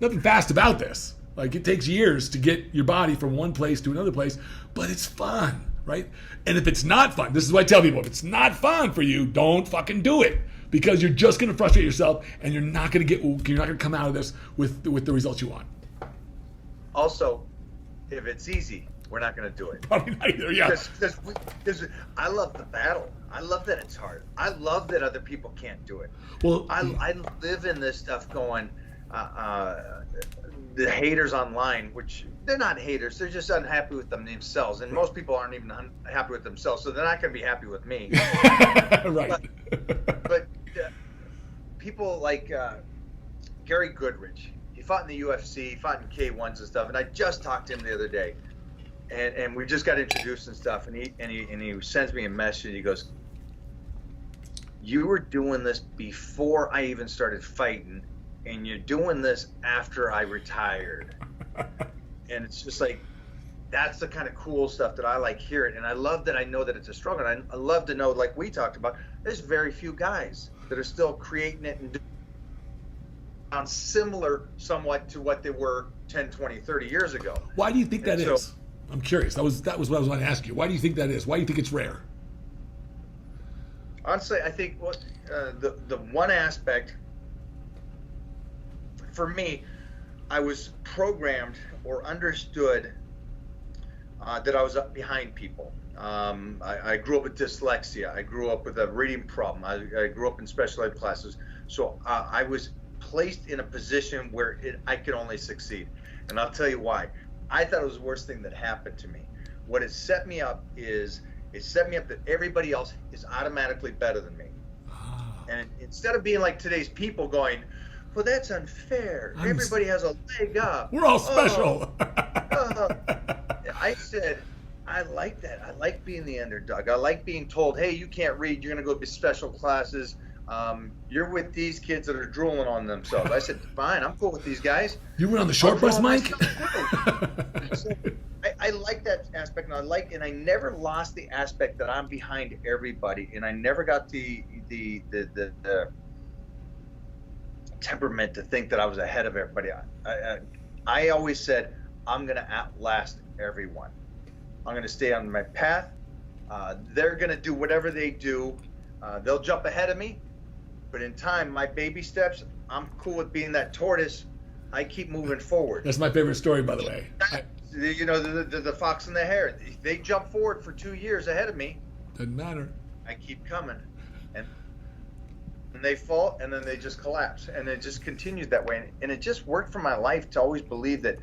Nothing fast about this. Like it takes years to get your body from one place to another place, but it's fun, right? And if it's not fun, this is what I tell people: if it's not fun for you, don't fucking do it, because you're just going to frustrate yourself, and you're not going to come out of this with the results you want. Also, if it's easy, we're not going to do it. Probably not either, yeah. Because I love the battle. I love that it's hard. I love that other people can't do it. Well, I live in this stuff going, the haters online, which they're not haters, they're just unhappy with themselves. And most people aren't even happy with themselves, so they're not going to be happy with me. Right. But people like Gary Goodrich, he fought in the UFC, he fought in K1s and stuff, and I just talked to him the other day. And we just got introduced and stuff, and he sends me a message. He goes, "You were doing this before I even started fighting, and you're doing this after I retired." And it's just like, that's the kind of cool stuff that I like hearing, and I love that I know that it's a struggle. And I love to know, like we talked about, there's very few guys that are still creating it and doing similar somewhat to what they were 10, 20, 30 years ago. Why do you think that is? I'm curious. That was what I was going to ask you. Why do you think that is? Why do you think it's rare? Honestly, I think the one aspect for me, I was programmed or understood that I was up behind people. I grew up with dyslexia. I grew up with a reading problem. I grew up in special ed classes. So I was placed in a position where I could only succeed. And I'll tell you why. I thought it was the worst thing that happened to me. What it set me up is, it set me up that everybody else is automatically better than me. And instead of being like today's people going, well, that's unfair. Everybody has a leg up. We're all special. I said, I like that. I like being the underdog. I like being told, hey, you can't read. You're going to go to special classes. You're with these kids that are drooling on themselves. I said, fine, I'm cool with these guys. You went on the short bus, Mike? So I like that aspect, and I never lost the aspect that I'm behind everybody, and I never got the temperament to think that I was ahead of everybody. I always said, I'm going to outlast everyone. I'm going to stay on my path. They're going to do whatever they do. They'll jump ahead of me, but in time, my baby steps, I'm cool with being that tortoise. I keep moving forward. That's my favorite story, by the way. You know, the fox and the hare. They jump forward for 2 years ahead of me. Doesn't matter. I keep coming. And they fall, and then they just collapse. And it just continued that way. And it just worked for my life to always believe that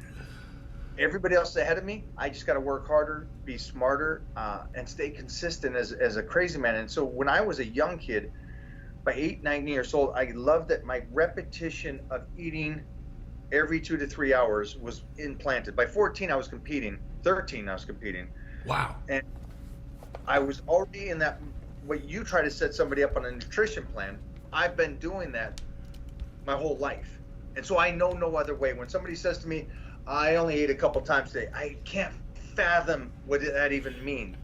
everybody else ahead of me, I just got to work harder, be smarter, and stay consistent as a crazy man. And so when I was a young kid, by 8, 9 years old, I loved that my repetition of eating every 2 to 3 hours was implanted. By 14, I was competing. 13, I was competing. Wow. And I was already in that, what you try to set somebody up on a nutrition plan, I've been doing that my whole life. And so I know no other way. When somebody says to me, I only ate a couple times today, I can't fathom what that even mean.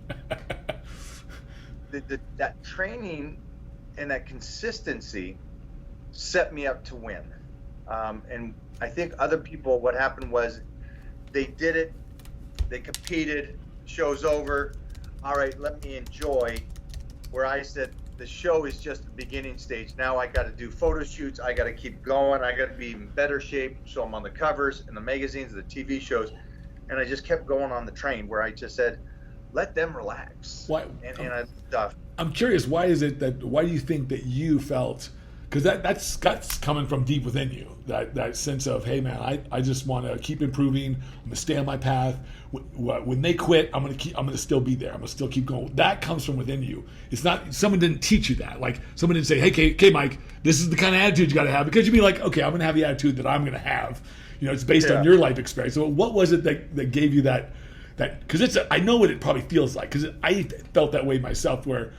That training and that consistency set me up to win. And I think other people, what happened was they did it, they competed, show's over, all right, let me enjoy, where I said the show is just the beginning stage. Now I got to do photo shoots, I got to keep going, I got to be in better shape, so I'm on the covers and the magazines, the TV shows, and I just kept going on the train where I just said, let them relax. Why? I'm curious, why do you think that you felt, because that's coming from deep within you, that sense of, hey man, I just want to keep improving, I'm gonna stay on my path. When they quit, I'm gonna still be there, I'm gonna still keep going. That comes from within you. It's not, someone didn't teach you that. Like someone didn't say, hey Mike, this is the kind of attitude you got to have, because you'd be like, okay, I'm gonna have the attitude that I'm gonna have. You know, it's based on your life experience. So what was it that gave you that? Because I know what it probably feels like, because I felt that way myself, where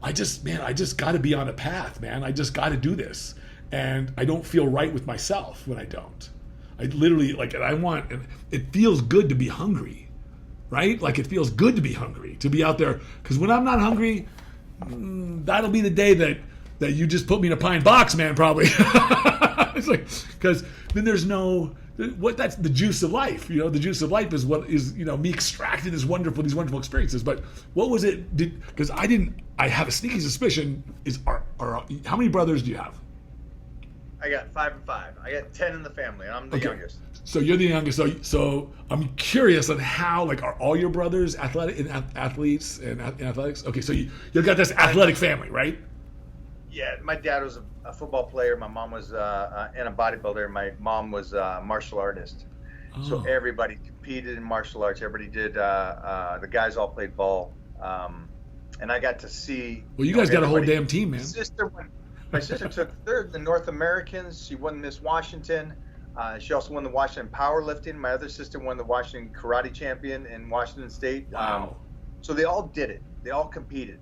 I just got to be on a path, man. I just got to do this. And I don't feel right with myself when I don't. I literally, and it feels good to be hungry, right? Like it feels good to be hungry, to be out there. Because when I'm not hungry, that'll be the day that you just put me in a pine box, man, probably. It's like, because then there's no, that's the juice of life. You know, the juice of life is what is, you know, me extracting these wonderful experiences. But what was it? Because I have a sneaky suspicion. How many brothers do you have? I got 5 and 5. I got 10 in the family. I'm the youngest. So you're the youngest. So I'm curious on how, like, are all your brothers athletes and in athletics? Okay, so you've got this athletic family, right? Yeah, my dad was a football player. My mom was and a bodybuilder. My mom was a martial artist. Oh. So everybody competed in martial arts. Everybody did. The guys all played ball. And I got to see. Well, you guys got a whole damn team, man. My sister took third in the North Americans. She won Miss Washington. She also won the Washington powerlifting. My other sister won the Washington karate champion in Washington State. Wow. So they all did it. They all competed.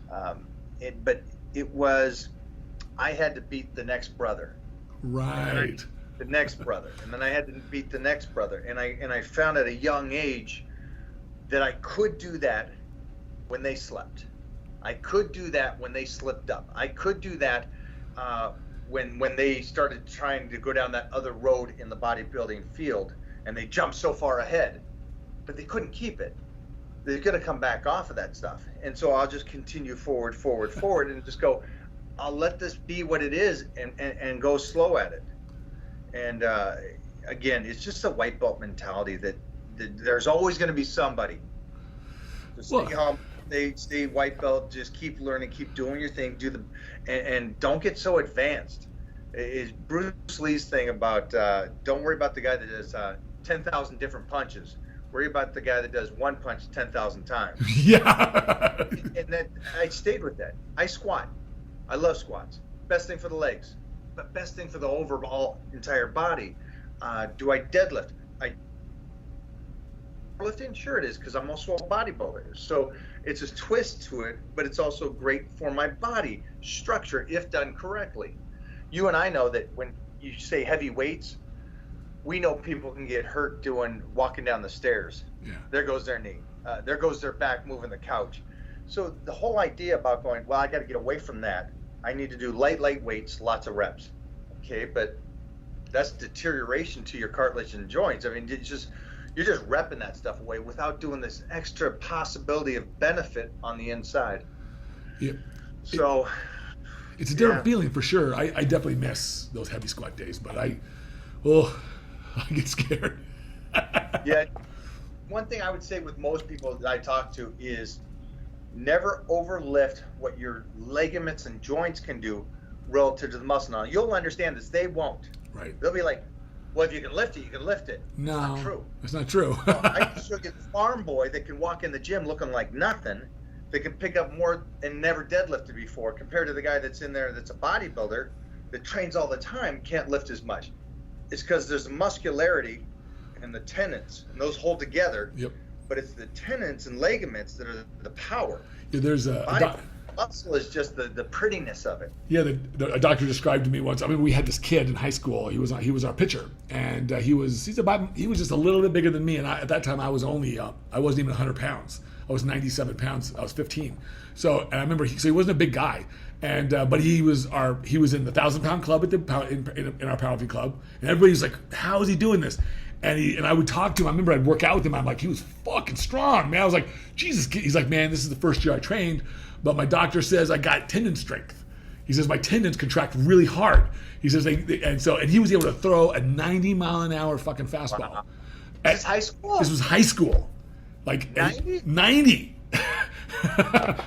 But it was, I had to beat the next brother. Right. The next brother. And then I had to beat the next brother. And I found at a young age that I could do that when they slept. I could do that when they slipped up. I could do that when they started trying to go down that other road in the bodybuilding field and they jumped so far ahead, but they couldn't keep it. They're going to come back off of that stuff. And so I'll just continue forward, and just go, I'll let this be what it is and go slow at it. And again, it's just a white belt mentality that there's always going to be somebody. Just stay home, stay white belt, just keep learning, keep doing your thing, and don't get so advanced. Is Bruce Lee's thing about don't worry about the guy that does 10,000 different punches. Worry about the guy that does one punch 10,000 times. Yeah. And then I stayed with that. I squat. I love squats. Best thing for the legs, but best thing for the overall entire body. Do I deadlift? Lifting? Sure it is, because I'm also a bodybuilder. So it's a twist to it, but it's also great for my body structure if done correctly. You and I know that when you say heavy weights, we know people can get hurt walking down the stairs. Yeah. There goes their knee. There goes their back moving the couch. So the whole idea about going, well, I got to get away from that. I need to do light weights, lots of reps. Okay, but that's deterioration to your cartilage and joints. I mean, you're just repping that stuff away without doing this extra possibility of benefit on the inside. Yeah. So it's a different feeling for sure. I definitely miss those heavy squat days, but I get scared. Yeah. One thing I would say with most people that I talk to is never overlift what your ligaments and joints can do relative to the muscle. Now, you'll understand this. They won't. Right. They'll be like, well, if you can lift it, you can lift it. No. It's not true. It's not true. No, I can show you the farm boy that can walk in the gym looking like nothing, that can pick up more and never deadlifted before, compared to the guy that's in there that's a bodybuilder that trains all the time, can't lift as much. It's because there's a muscularity and the tendons, and those hold together. Yep. But it's the tendons and ligaments that are the power. Yeah, there's muscle is just the prettiness of it. Yeah, a doctor described to me once. I mean, we had this kid in high school. He was our pitcher, and he was just a little bit bigger than me. And at that time, I wasn't even 100 pounds. I was 97 pounds. I was 15. So, and I remember he wasn't a big guy, and but he was in the 1,000-pound club in our powerlifting club, and everybody's like, how is he doing this? And I would talk to him. I remember I'd work out with him. I'm like, he was fucking strong, man. I was like, Jesus. He's like, man, this is the first year I trained, but my doctor says I got tendon strength. He says my tendons contract really hard. He says and he was able to throw a 90-mile-an-hour fucking fastball. Wow. This is high school. This was high school, like 90.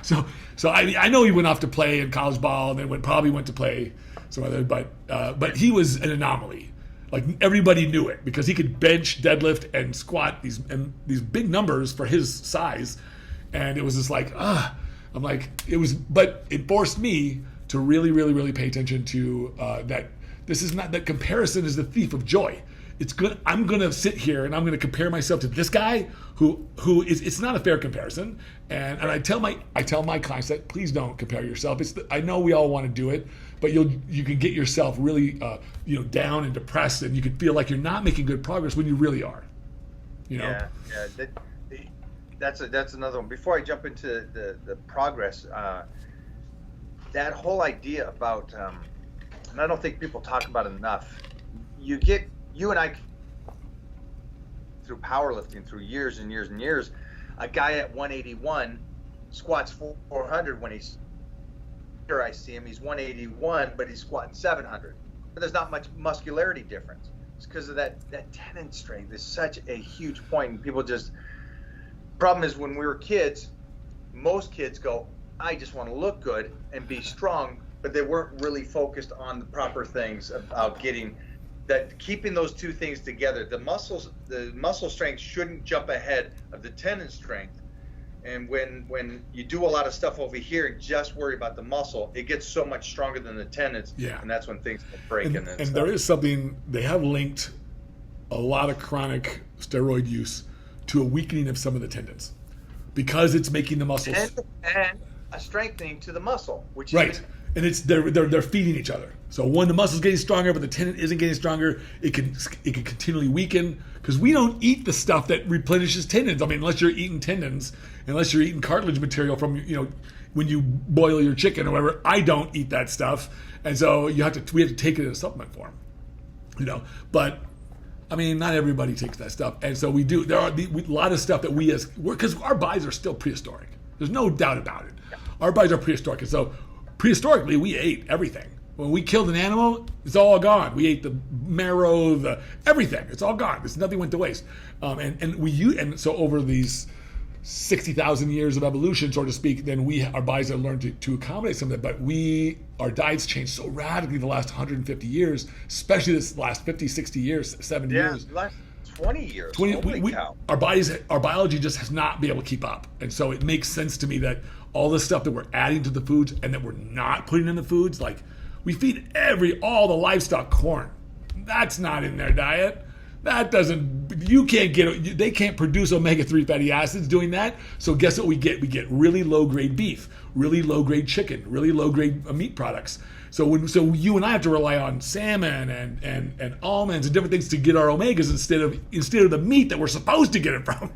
So I know he went off to play in college ball, and then probably went to play some other, but he was an anomaly. Like everybody knew it because he could bench, deadlift, and squat these big numbers for his size, and it was just like I'm like but it forced me to really, really, really pay attention to that. This is not that comparison is the thief of joy. It's good. I'm gonna sit here and I'm gonna compare myself to this guy who is. It's not a fair comparison, and I tell my clients that please don't compare yourself. I know we all want to do it, but you can get yourself really down and depressed, and you can feel like you're not making good progress when you really are. Yeah. That's another one. Before I jump into the progress, that whole idea about, and I don't think people talk about it enough. You and I, through powerlifting, through years and years and years, a guy at 181 squats 400 when he's here. I see him, he's 181, but he's squatting 700. But there's not much muscularity difference. It's because of that tendon strength is such a huge point. And people problem is when we were kids, most kids go, I just want to look good and be strong, but they weren't really focused on the proper things about keeping those two things together. The muscle strength shouldn't jump ahead of the tendon strength. And when you do a lot of stuff over here and just worry about the muscle, it gets so much stronger than the tendons. Yeah. And that's when things break. And there is something, they have linked a lot of chronic steroid use to a weakening of some of the tendons because it's making the muscles and a strengthening to the muscle, which right. And it's they're feeding each other. So when the muscle's getting stronger, but the tendon isn't getting stronger, it can continually weaken because we don't eat the stuff that replenishes tendons. I mean, unless you're eating tendons, unless you're eating cartilage material from when you boil your chicken or whatever. I don't eat that stuff, and so we have to take it in a supplement form. But I mean, not everybody takes that stuff, and so we do. There are a lot of stuff that because our bodies are still prehistoric. There's no doubt about it. Yeah. Our bodies are prehistoric, and so prehistorically, we ate everything. When we killed an animal, it's all gone. We ate the marrow, everything. It's all gone. Nothing went to waste. And so over these 60,000 years of evolution, so to speak, then our bodies have learned to accommodate some of that. But our diets changed so radically the last 150 years, especially this last 50, 60 years, 70 years. Yeah, last 20 years. Our biology just has not been able to keep up. And so it makes sense to me that all the stuff that we're adding to the foods and that we're not putting in the foods, like we feed all the livestock corn. That's not in their diet. That they can't produce omega-3 fatty acids doing that. So guess what we get? We get really low-grade beef, really low-grade chicken, really low-grade meat products. So you and I have to rely on salmon and almonds and different things to get our omegas instead of the meat that we're supposed to get it from.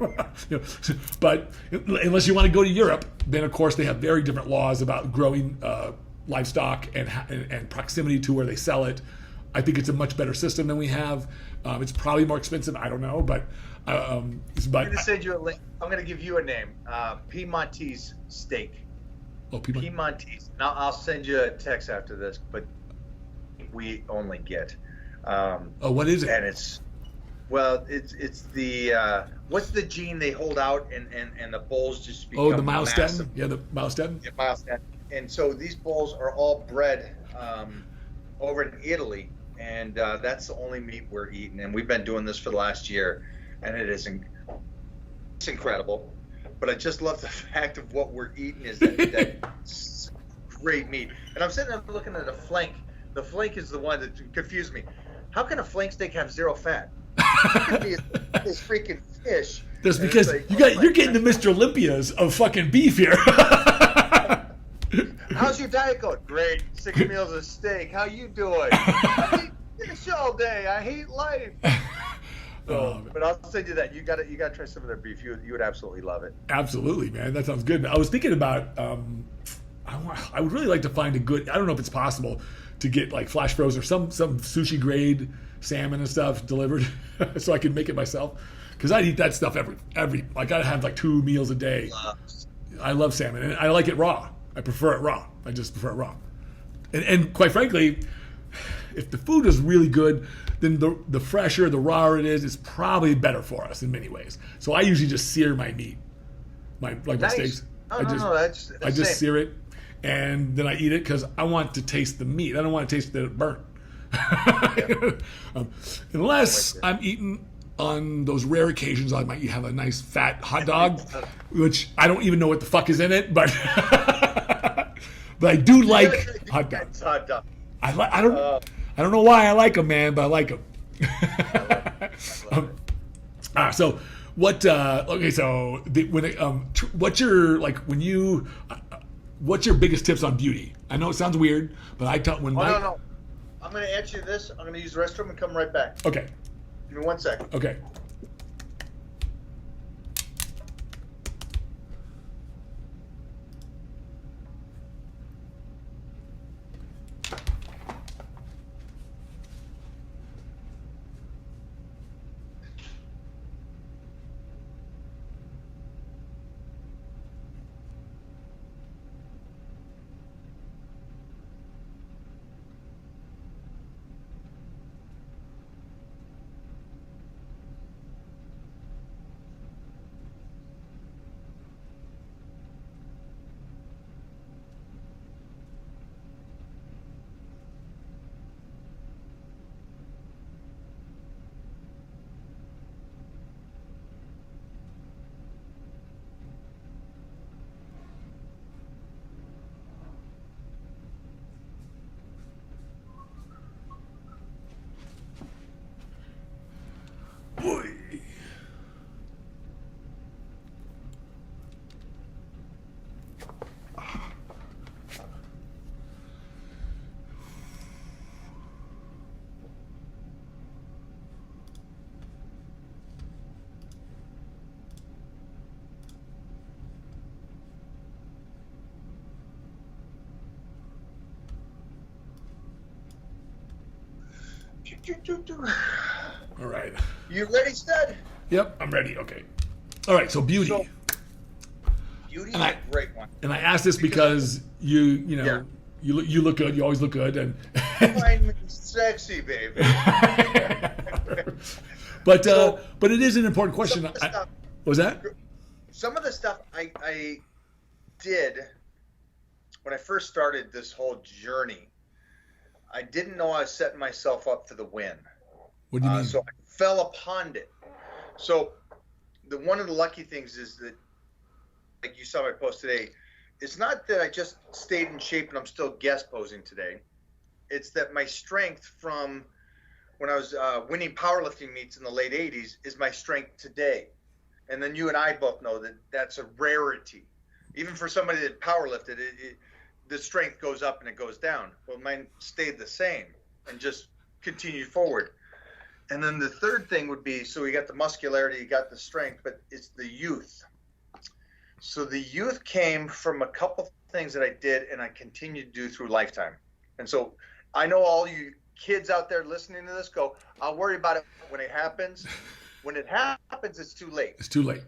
But unless you want to go to Europe, then of course they have very different laws about growing livestock and proximity to where they sell it. I think it's a much better system than we have. It's probably more expensive. I don't know, but I'm going to send you a link. I'm going to give you a name. Piedmontese steak. Oh, Piedmontese. Now I'll send you a text after this, but we only get. What is it? And it's the what's the gene they hold out and the bowls just become the myostatin. massive. Yeah, the myostatin. Yeah, myostatin. And so these bowls are all bred over in Italy, and that's the only meat we're eating. And we've been doing this for the last year, and it's incredible. But I just love the fact of what we're eating is that great meat. And I'm sitting there looking at the flank. The flank is the one that confused me. How can a flank steak have zero fat? This freaking fish. That's because like, you're getting the Mr. Olympias of fucking beef here. How's your diet going? Great. 6 meals of steak. How you doing? I eat fish all day. I hate life. But I'll send you that. You got to try some of their beef. You would absolutely love it. Absolutely, man. That sounds good. I was thinking about. I would really like to find a good. I don't know if it's possible to get like flash frozen or some sushi grade salmon and stuff delivered, so I can make it myself. Because I'd eat that stuff every. Like I'd have like 2 meals a day. I love salmon, and I like it raw. I prefer it raw. I just prefer it raw. And quite frankly, if the food is really good, then the fresher, the rawer it is, it's probably better for us in many ways. So I usually just sear my meat, my steaks. I just sear it, and then I eat it because I want to taste the meat. I don't want to taste that it burnt. Unless I'm eating on those rare occasions, I might have a nice fat hot dog, which I don't even know what the fuck is in it, but but I do like hot dogs. I don't know why I like them, man, but I like them. So what? Okay, so what's your what's your biggest tips on beauty? I know it sounds weird, but I tell when no. I'm going to answer this. I'm going to use the restroom and come right back. Okay. Give me 1 second. Okay. Boy. All right. You ready, stud? Yep, I'm ready. Okay. All right. So beauty. Beauty is a great one. And I asked this because you look good. You always look good, and find me sexy, baby. but it is an important question. What was that? Some of the stuff I did when I first started this whole journey, I didn't know I was setting myself up for the win. What do you mean? So I fell upon it. So one of the lucky things is that, like you saw my post today, it's not that I just stayed in shape and I'm still guest posing today. It's that my strength from when I was winning powerlifting meets in the late 80s is my strength today. And then you and I both know that that's a rarity. Even for somebody that powerlifted, the strength goes up and it goes down. Well, mine stayed the same and just continued forward. And then the third thing would be, so you got the muscularity, you got the strength, but it's the youth. So the youth came from a couple things that I did and I continue to do through lifetime. And so I know all you kids out there listening to this go, I'll worry about it when it happens. When it happens, it's too late. It's too late.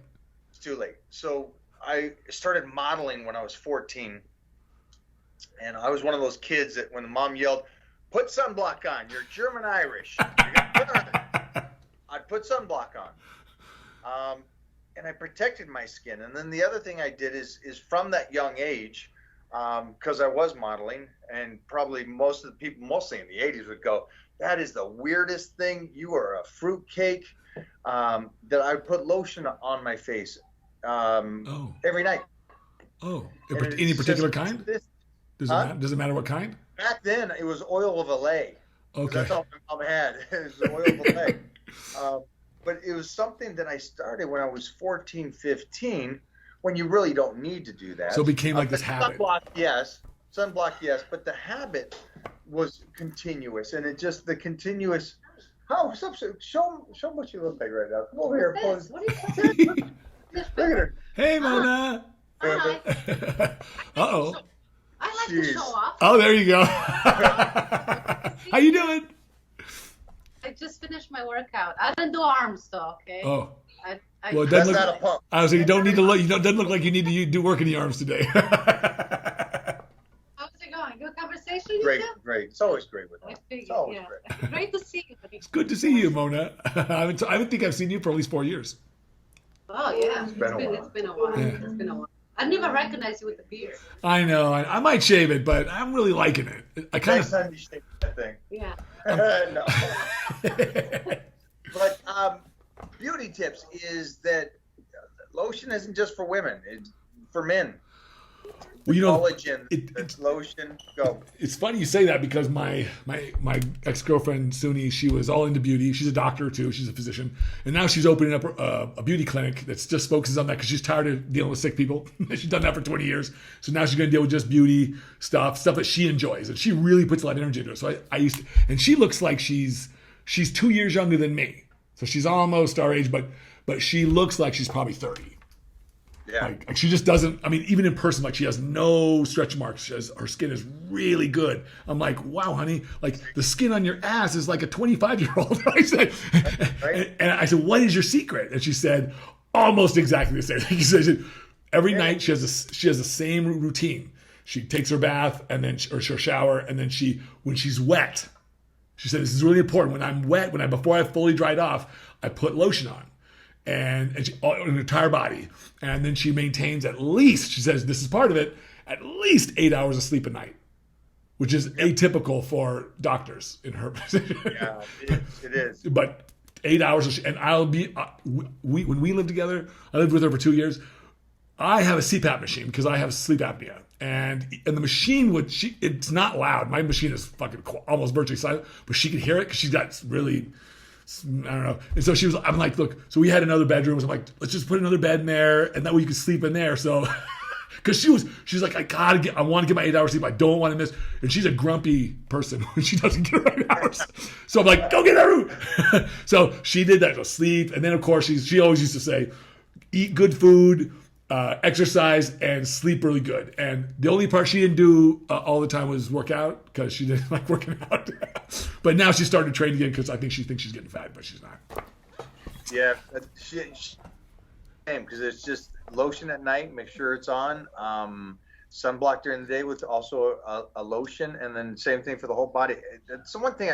It's too late. So I started modeling when I was 14. And I was one of those kids that when the mom yelled, put sunblock on, you're German Irish. I'd put sunblock on. And I protected my skin. And then the other thing I did is from that young age, because I was modeling, and probably most of the people, mostly in the 80s, would go, that is the weirdest thing. You are a fruitcake. That I would put lotion on my face every night. Oh, any particular kind? Does it matter what kind? Back then, it was oil of Olay. Okay. That's all my mom had. It was oil of Olay. But it was something that I started when I was 14, 15, when you really don't need to do that. So it became like this habit. Sunblock, yes. But the habit was continuous. And it just, the continuous, show what you look like right now. Come over here. What are you talking Look at her. Hey, Mona. Hi. Uh-oh. I like to show off. Oh, there you go. How you doing? I just finished my workout. I didn't do arms though, okay? Oh. Well, it That's doesn't not look, a pump. I was like, you don't need to look. You doesn't look like you need to do work in the arms today. How's it going? Good conversation? Great, you great. It's always great with I them. figured, It's always yeah. great. Great to see you. It's good to see you, Mona. I don't think I've seen you for at least 4 years. Oh yeah, It's been a while. It's been a while. Yeah. It's been a while. I never recognized you with the beard. I know. I might shave it, but I'm really liking it. I kind Next time you shake that thing. Yeah. No. of. But beauty tips is that lotion isn't just for women. It's for men. Well, you know, Collagen, it's lotion. Go. it's funny you say that because my ex-girlfriend Suni, she was all into beauty. She's a doctor too. She's a physician, and now she's opening up a beauty clinic that just focuses on that because she's tired of dealing with sick people. She's done that for 20 years, so now she's going to deal with just beauty stuff that she enjoys, and she really puts a lot of energy into it. So I used to, and she looks like she's 2 years younger than me, so she's almost our age, but she looks like she's probably 30. Yeah. Like she just doesn't. I mean, even in person, like she has no stretch marks. Her skin is really good. I'm like, wow, honey, like the skin on your ass is like a 25-year-old. I said, Right. and I said, what is your secret? And she said, almost exactly the same thing. She said, every night she has the same routine. She takes her bath and then or she'll shower, and then when she's wet, she said, this is really important. When I'm wet, before I fully dried off, I put lotion on. And she, on her entire body. And then she maintains at least, she says this is part of it, at least 8 hours of sleep a night, which is atypical for doctors in her position. Yeah, it is. But 8 hours, and when we lived together, I lived with her for 2 years. I have a CPAP machine because I have sleep apnea. And the machine it's not loud. My machine is fucking almost virtually silent, but she could hear it because she's got really, I don't know. And so I'm like, look, so we had another bedroom. So I'm like, let's just put another bed in there, and that way you can sleep in there. So, because she's like, I want to get my 8 hours sleep. I don't want to miss. And she's a grumpy person when she doesn't get her 8 hours. So I'm like, go get that room. So she did that, so sleep. And then of course she always used to say, eat good food, exercise, and sleep really good. And the only part she didn't do all the time was work out because she didn't like working out. But now she's starting to train again because I think she thinks she's getting fat, but she's not. Yeah, same, because it's just lotion at night. Make sure it's on. Sunblock during the day with also a lotion, and then same thing for the whole body. It's the one thing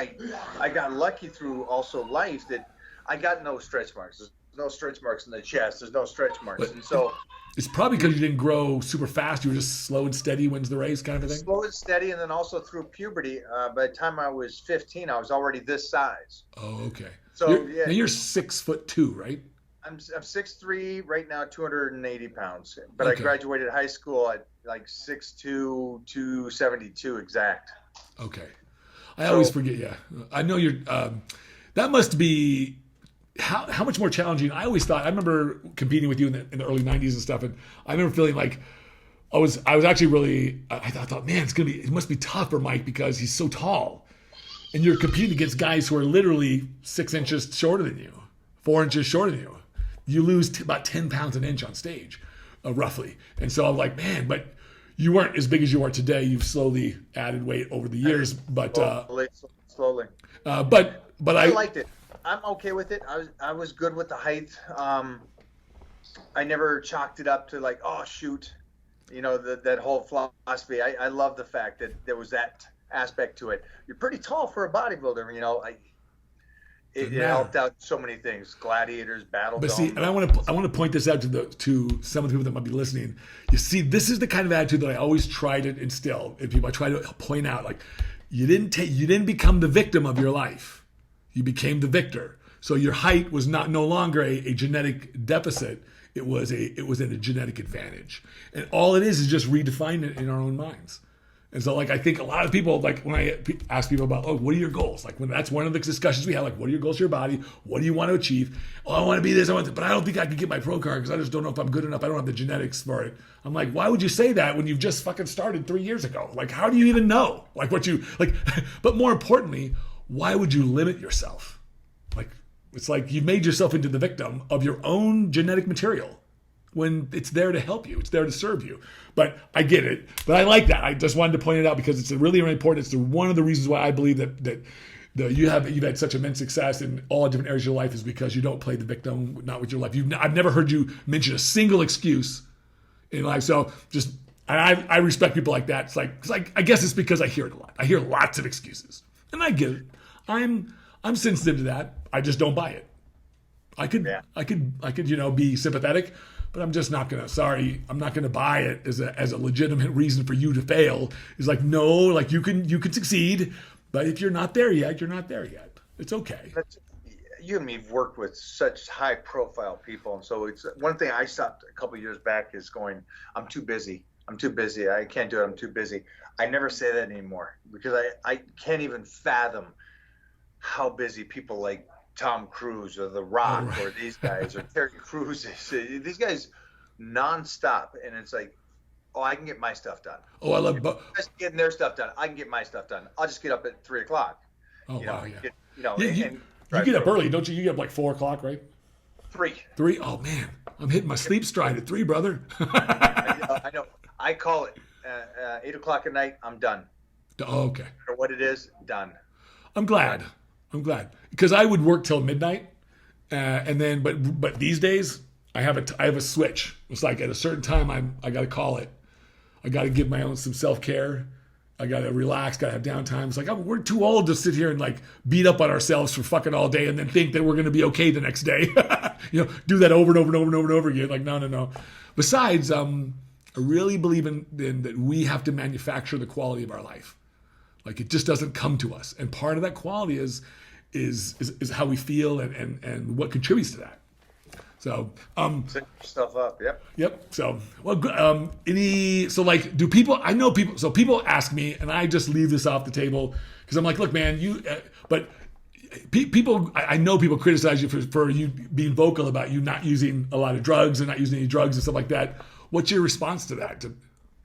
I got lucky through also life that I got no stretch marks. There's no stretch marks in the chest. There's no stretch marks, and so it's probably because you didn't grow super fast. You were just slow and steady wins the race kind of a thing. slow and steady, and then also through puberty. By the time I was 15, I was already this size. Oh, okay. So Now you're 6'2", right? I'm 6'3", right now, 280 pounds. But Okay. I graduated high school at like 6'2", 272 exact. Okay. I always forget. Yeah, I know you're. That must be how much more challenging. I always thought. I remember competing with you in the early '90s and stuff, and I remember feeling like I was actually really. I thought, man, it must be tough for Mike because he's so tall, and you're competing against guys who are literally 6 inches shorter than you, 4 inches shorter than you. You lose about 10 pounds an inch on stage, roughly. And so I'm like, man, but you weren't as big as you are today. You've slowly added weight over the years, but slowly. But I liked it. I'm okay with it. I was good with the height. I never chalked it up to like, oh shoot, that whole philosophy. I love the fact that there was that aspect to it. You're pretty tall for a bodybuilder, It helped out so many things. Gladiators, battle. But see, and I want to point this out to some of the people that might be listening. You see, this is the kind of attitude that I always try to instill in people. I try to point out, like, you didn't become the victim of your life. You became the victor. So your height was no longer a genetic deficit. It was a genetic advantage. And all it is just redefine it in our own minds. And so, like, I think a lot of people, like, when I ask people about, oh, what are your goals? Like, when that's one of the discussions we have, like, what are your goals for your body? What do you want to achieve? Oh, I want to be this, but I don't think I could get my pro card because I just don't know if I'm good enough. I don't have the genetics for it. I'm like, why would you say that when you've just fucking started 3 years ago? Like, how do you even know? Like, but more importantly, why would you limit yourself? Like, it's like you've made yourself into the victim of your own genetic material when it's there to help you. It's there to serve you. But I get it. But I like that. I just wanted to point it out because it's really, really important. It's one of the reasons why I believe that you've had such immense success in all different areas of your life is because you don't play the victim, not with your life. I've never heard you mention a single excuse in life. So I respect people like that. It's like I guess it's because I hear it a lot. I hear lots of excuses, and I get it. I'm sensitive to that. I just don't buy it. I could be sympathetic, but I'm just not gonna. Sorry, I'm not gonna buy it as a legitimate reason for you to fail. It's like, no, like you can succeed, but if you're not there yet, you're not there yet. It's okay. You and me have worked with such high profile people, and so it's one thing I stopped a couple of years back is going, I'm too busy. I can't do it. I'm too busy. I never say that anymore because I can't even fathom how busy people like Tom Cruise or The Rock or these guys or Terry Crews. These guys nonstop, and it's like, oh, I can get my stuff done. Oh, I love just getting their stuff done. I can get my stuff done. I'll just get up at 3 o'clock. Oh, wow, yeah. You get up early, don't you? You get up like 4 o'clock, right? 3. 3? Oh man, I'm hitting my sleep stride at 3, brother. I know. I call it 8 o'clock at night. I'm done. Oh, okay. No matter what it is, done. I'm glad because I would work till midnight, and then but these days I have a switch. It's like at a certain time I got to call it. I got to give my own some self-care. I got to relax. Got to have downtime. It's like we're too old to sit here and like beat up on ourselves for fucking all day and then think that we're going to be okay the next day. Do that over and over and over and over and over again. Like no. Besides, I really believe in that we have to manufacture the quality of our life. Like it just doesn't come to us, and part of that quality is how we feel and what contributes to that. So set yourself up. Yep. So do people? I know people. So people ask me, and I just leave this off the table because I'm like, look, man, people. I know people criticize you for you being vocal about you not using a lot of drugs and not using any drugs and stuff like that. What's your response to that?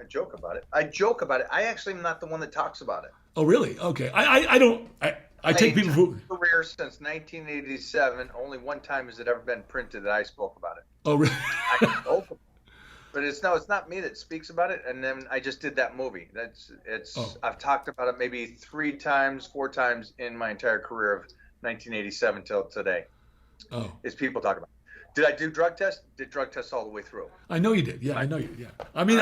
I joke about it. I actually am not the one that talks about it. Oh, really? Okay. I don't. I take people who career since 1987. Only one time has it ever been printed that I spoke about it. Oh, really? But it's not me that speaks about it. And then I just did that movie. I've talked about it maybe 4 times in my entire career of 1987 till today. Oh, is people talk about it. Did I do drug tests? Did drug tests all the way through? I know you did. Yeah, I know you did. Yeah. I mean,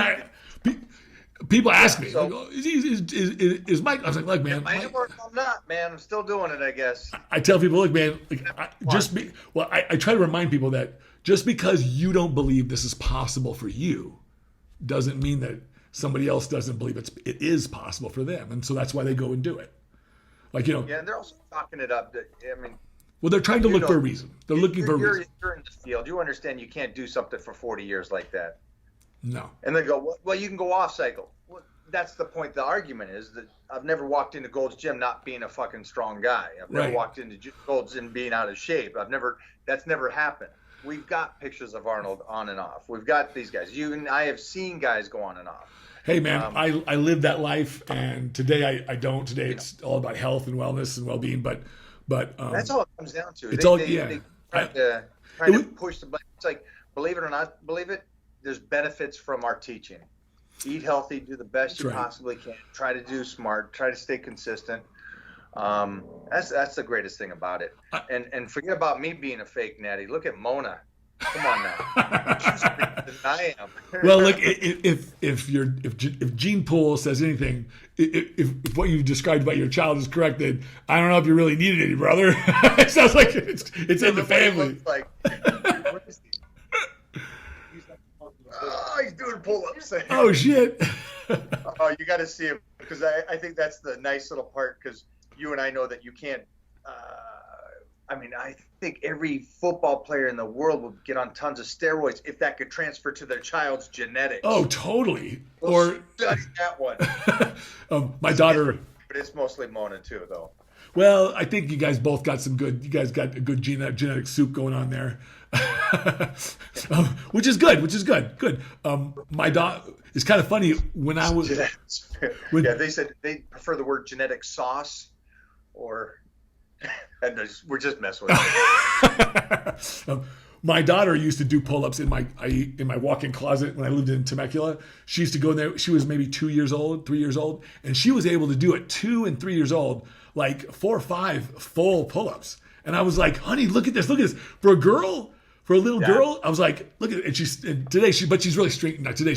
people ask me, so, like, is Mike? I was like, look, man. I'm not, man. I'm still doing it, I guess. I tell people, look, man, I try to remind people that just because you don't believe this is possible for you doesn't mean that somebody else doesn't believe it is possible for them. And so that's why they go and do it. Like, Yeah, and they're also talking it up. Well, they're trying to look for a reason. They're looking for a reason. You're in the field. You understand you can't do something for 40 years like that. No. And they go, well, you can go off cycle. Well, that's the point. The argument is that I've never walked into Gold's Gym not being a fucking strong guy. I've never walked into Gold's Gym being out of shape. That's never happened. We've got pictures of Arnold on and off. We've got these guys. You and I have seen guys go on and off. Hey, man, I live that life, and today I don't. Today it's all about health and wellness and well-being, but that's all it comes down to. They try to push the blame. It's like, believe it or not, believe it, there's benefits from our teaching. Eat healthy, do the best you That's right. possibly can. Try to do smart. Try to stay consistent. That's the greatest thing about it. And forget about me being a fake natty. Look at Mona. Come on now. She's bigger than I am. Well, look, if Gene Pool says anything, if what you described about your child is correct, then I don't know if you really needed any, brother. It sounds like it's in the family. Like, he's doing pull-ups. Oh shit. Oh, you got to see it, because I think that's the nice little part, because you and I know that you can't. I mean, I think every football player in the world would get on tons of steroids if that could transfer to their child's genetics. Oh, totally. We'll study that one. My daughter. But it's mostly Mona too, though. Well, I think you guys both got some good. You guys got a good genetic soup going on there, which is good. Good. My daughter. It's kind of funny when I was. Yeah, they said they prefer the word genetic sauce, or. And we're just messing with it. My daughter used to do pull-ups in my walk-in closet when I lived in Temecula. She used to go in there. She was maybe 3 years old, and she was able to do at 2 and 3 years old, like 4 or 5 full pull-ups. And I was like, honey, look at this. For a girl, for a little girl, I was like, look at it. And today she's really straightened. Now today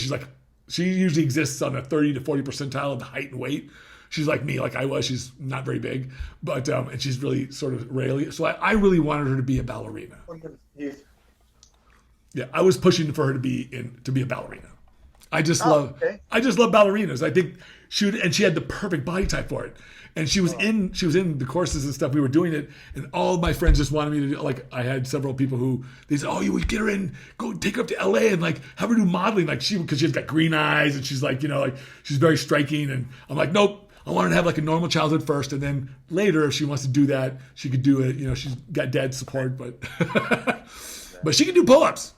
she usually exists on a 30 to 40 percentile of height and weight. She's like me, like I was. She's not very big, but and she's really sort of raily. So I really wanted her to be a ballerina. Yeah, I was pushing for her to be a ballerina. I just love ballerinas. I think she had the perfect body type for it. And she was in the courses and stuff. We were doing it, and all of my friends just wanted me to do. Like I had several people who they said, "Oh, you would get her in, go take her up to LA and like have her do modeling." Like because she's got green eyes and she's like like she's very striking. And I'm like, nope. I want her to have like a normal childhood first, and then later, if she wants to do that, she could do it. She's got dad's support, but but she can do pull-ups.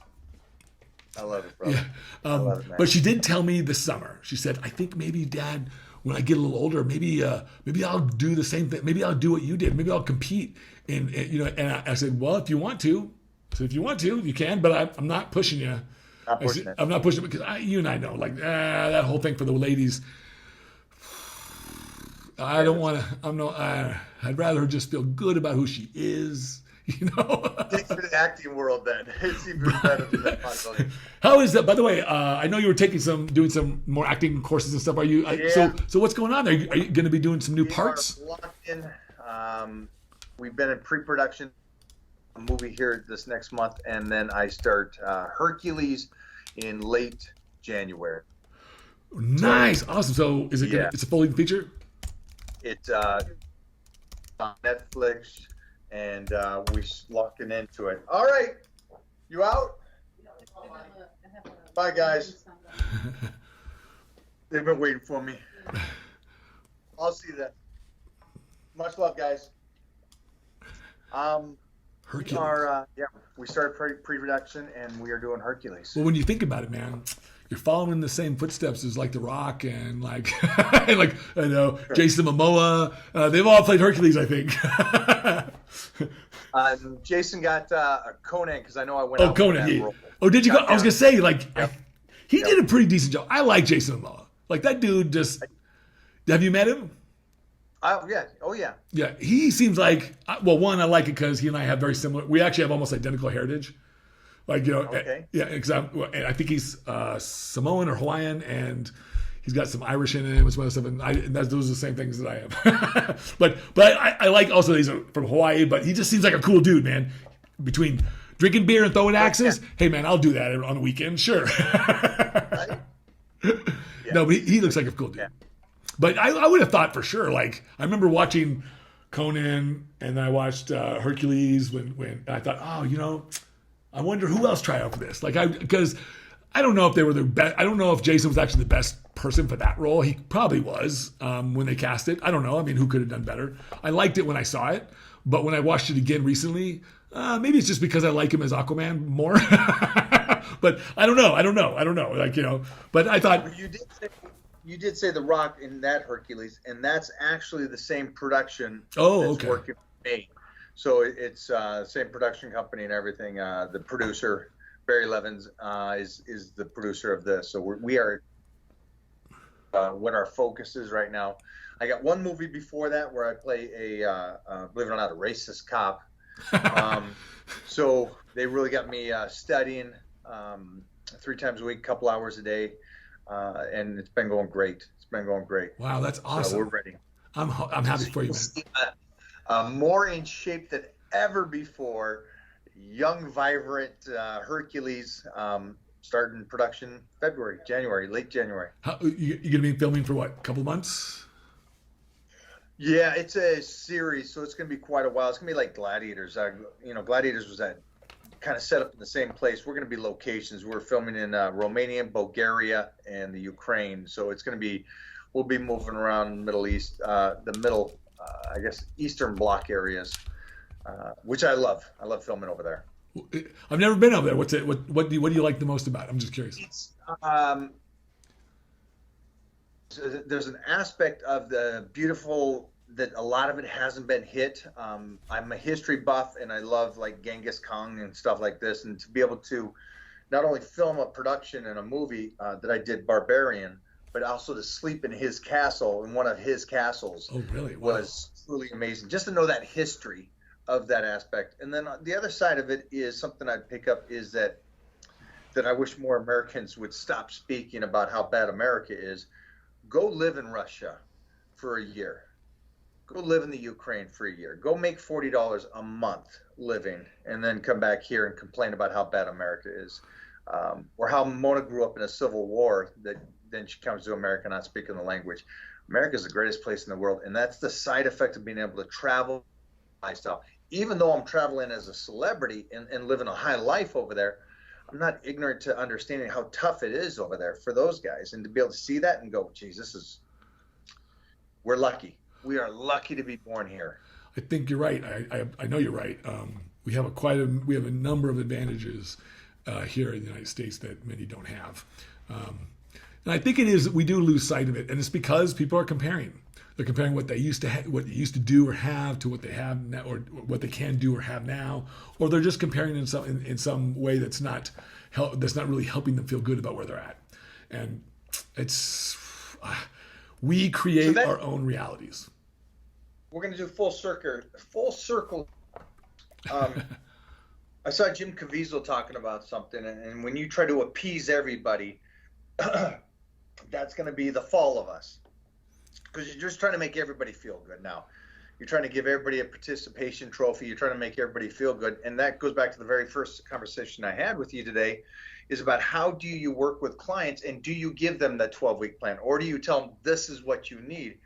I love it, bro. Yeah. I love it, man. But she did tell me this summer. She said, "I think maybe, Dad, when I get a little older, maybe I'll do the same thing. Maybe I'll do what you did. Maybe I'll compete." And And I said, "Well, if you want to, you can. But I'm not pushing you. I'm not pushing it because you and I know like that whole thing for the ladies." I don't want to. I'd rather her just feel good about who she is. Thanks for the acting world, then. It's even better than that possibility. How is that? By the way, I know you were doing some more acting courses and stuff. Are you? Yeah. So what's going on there? Are you going to be doing some new parts? We are locked in. We've been in pre-production. A movie here this next month, and then I start Hercules in late January. Nice, awesome. So is it? It's a full-length feature. It's on Netflix, and we're locking into it. All right, you out? Bye, guys. They've been waiting for me. I'll see that. Much love, guys. Hercules. We started pre-production, and we are doing Hercules. Well, when you think about it, man, you're following the same footsteps as like The Rock and like Jason Momoa. They've all played Hercules, I think. Jason got a Conan because I know I went out Conan. that role. Oh, did you go? I was gonna say he did a pretty decent job. I like Jason Momoa. Like that dude. Have you met him? Yeah. Oh yeah. Yeah, he seems like. Well, one, I like it because he and I have very similar. We actually have almost identical heritage. Like Okay. Yeah, because I think he's Samoan or Hawaiian, and he's got some Irish in him and some other stuff. And those are the same things that I have. but I like also that he's from Hawaii. But he just seems like a cool dude, man. Between drinking beer and throwing axes, hey man, I'll do that on the weekend, sure. Right? Yeah. No, but he looks like a cool dude. Yeah. But I would have thought for sure. Like I remember watching Conan, and then I watched Hercules when I thought, I wonder who else tried out for this. Because I don't know if they were the best. I don't know if Jason was actually the best person for that role. He probably was when they cast it. I don't know. I mean, who could have done better? I liked it when I saw it, but when I watched it again recently, maybe it's just because I like him as Aquaman more. But I don't know. But I thought you did say The Rock in that Hercules, and that's actually the same production. Oh, that's okay. Working with me. So it's same production company and everything. The producer Barry Levins is the producer of this. So we are what our focus is right now. I got one movie before that where I play believe it or not, a racist cop. So they really got me studying 3 times a week, a couple hours a day, and it's been going great. It's been going great. Wow, that's awesome. So we're ready. I'm happy for you, man. More in shape than ever before. Young, vibrant Hercules. Starting production late January. You gonna be filming for what? A couple months? Yeah, it's a series, so it's gonna be quite a while. It's gonna be like Gladiators. Gladiators was that kind of set up in the same place. We're gonna be locations. We're filming in Romania, Bulgaria, and the Ukraine. So it's gonna be, we'll be moving around Middle East, I guess Eastern Bloc areas, which I love. I love filming over there. I've never been over there. What do you like the most about it? I'm just curious. There's an aspect of the beautiful that a lot of it hasn't been hit. I'm a history buff, and I love like Genghis Khan and stuff like this, and to be able to not only film a production in a movie that I did, Barbarian, but also to sleep in his castle, in one of his castles. Oh, really? Wow. Was truly amazing. Just to know that history of that aspect. And then the other side of it is something I'd pick up is that I wish more Americans would stop speaking about how bad America is. Go live in Russia for a year. Go live in the Ukraine for a year. Go make $40 a month living, and then come back here and complain about how bad America is. Or how Mona grew up in a civil war, that then she comes to America not speaking the language. America is the greatest place in the world, and that's the side effect of being able to travel lifestyle. Even though I'm traveling as a celebrity and living a high life over there, I'm not ignorant to understanding how tough it is over there for those guys. And to be able to see that and go, geez, we're lucky. We are lucky to be born here. I think you're right. I know you're right. We have a number of advantages here in the United States that many don't have. And I think we do lose sight of it. And it's because people are comparing. They're comparing what they used to do or have to what they have now, or what they can do or have now, or they're just comparing in some way that's not really helping them feel good about where they're at. And we create our own realities. We're going to do full circle. I saw Jim Caviezel talking about something, and when you try to appease everybody, that's going to be the fall of us. Because you're just trying to make everybody feel good now. You're trying to give everybody a participation trophy. You're trying to make everybody feel good. And that goes back to the very first conversation I had with you today, is about how do you work with clients, and do you give them that 12-week plan, or do you tell them this is what you need?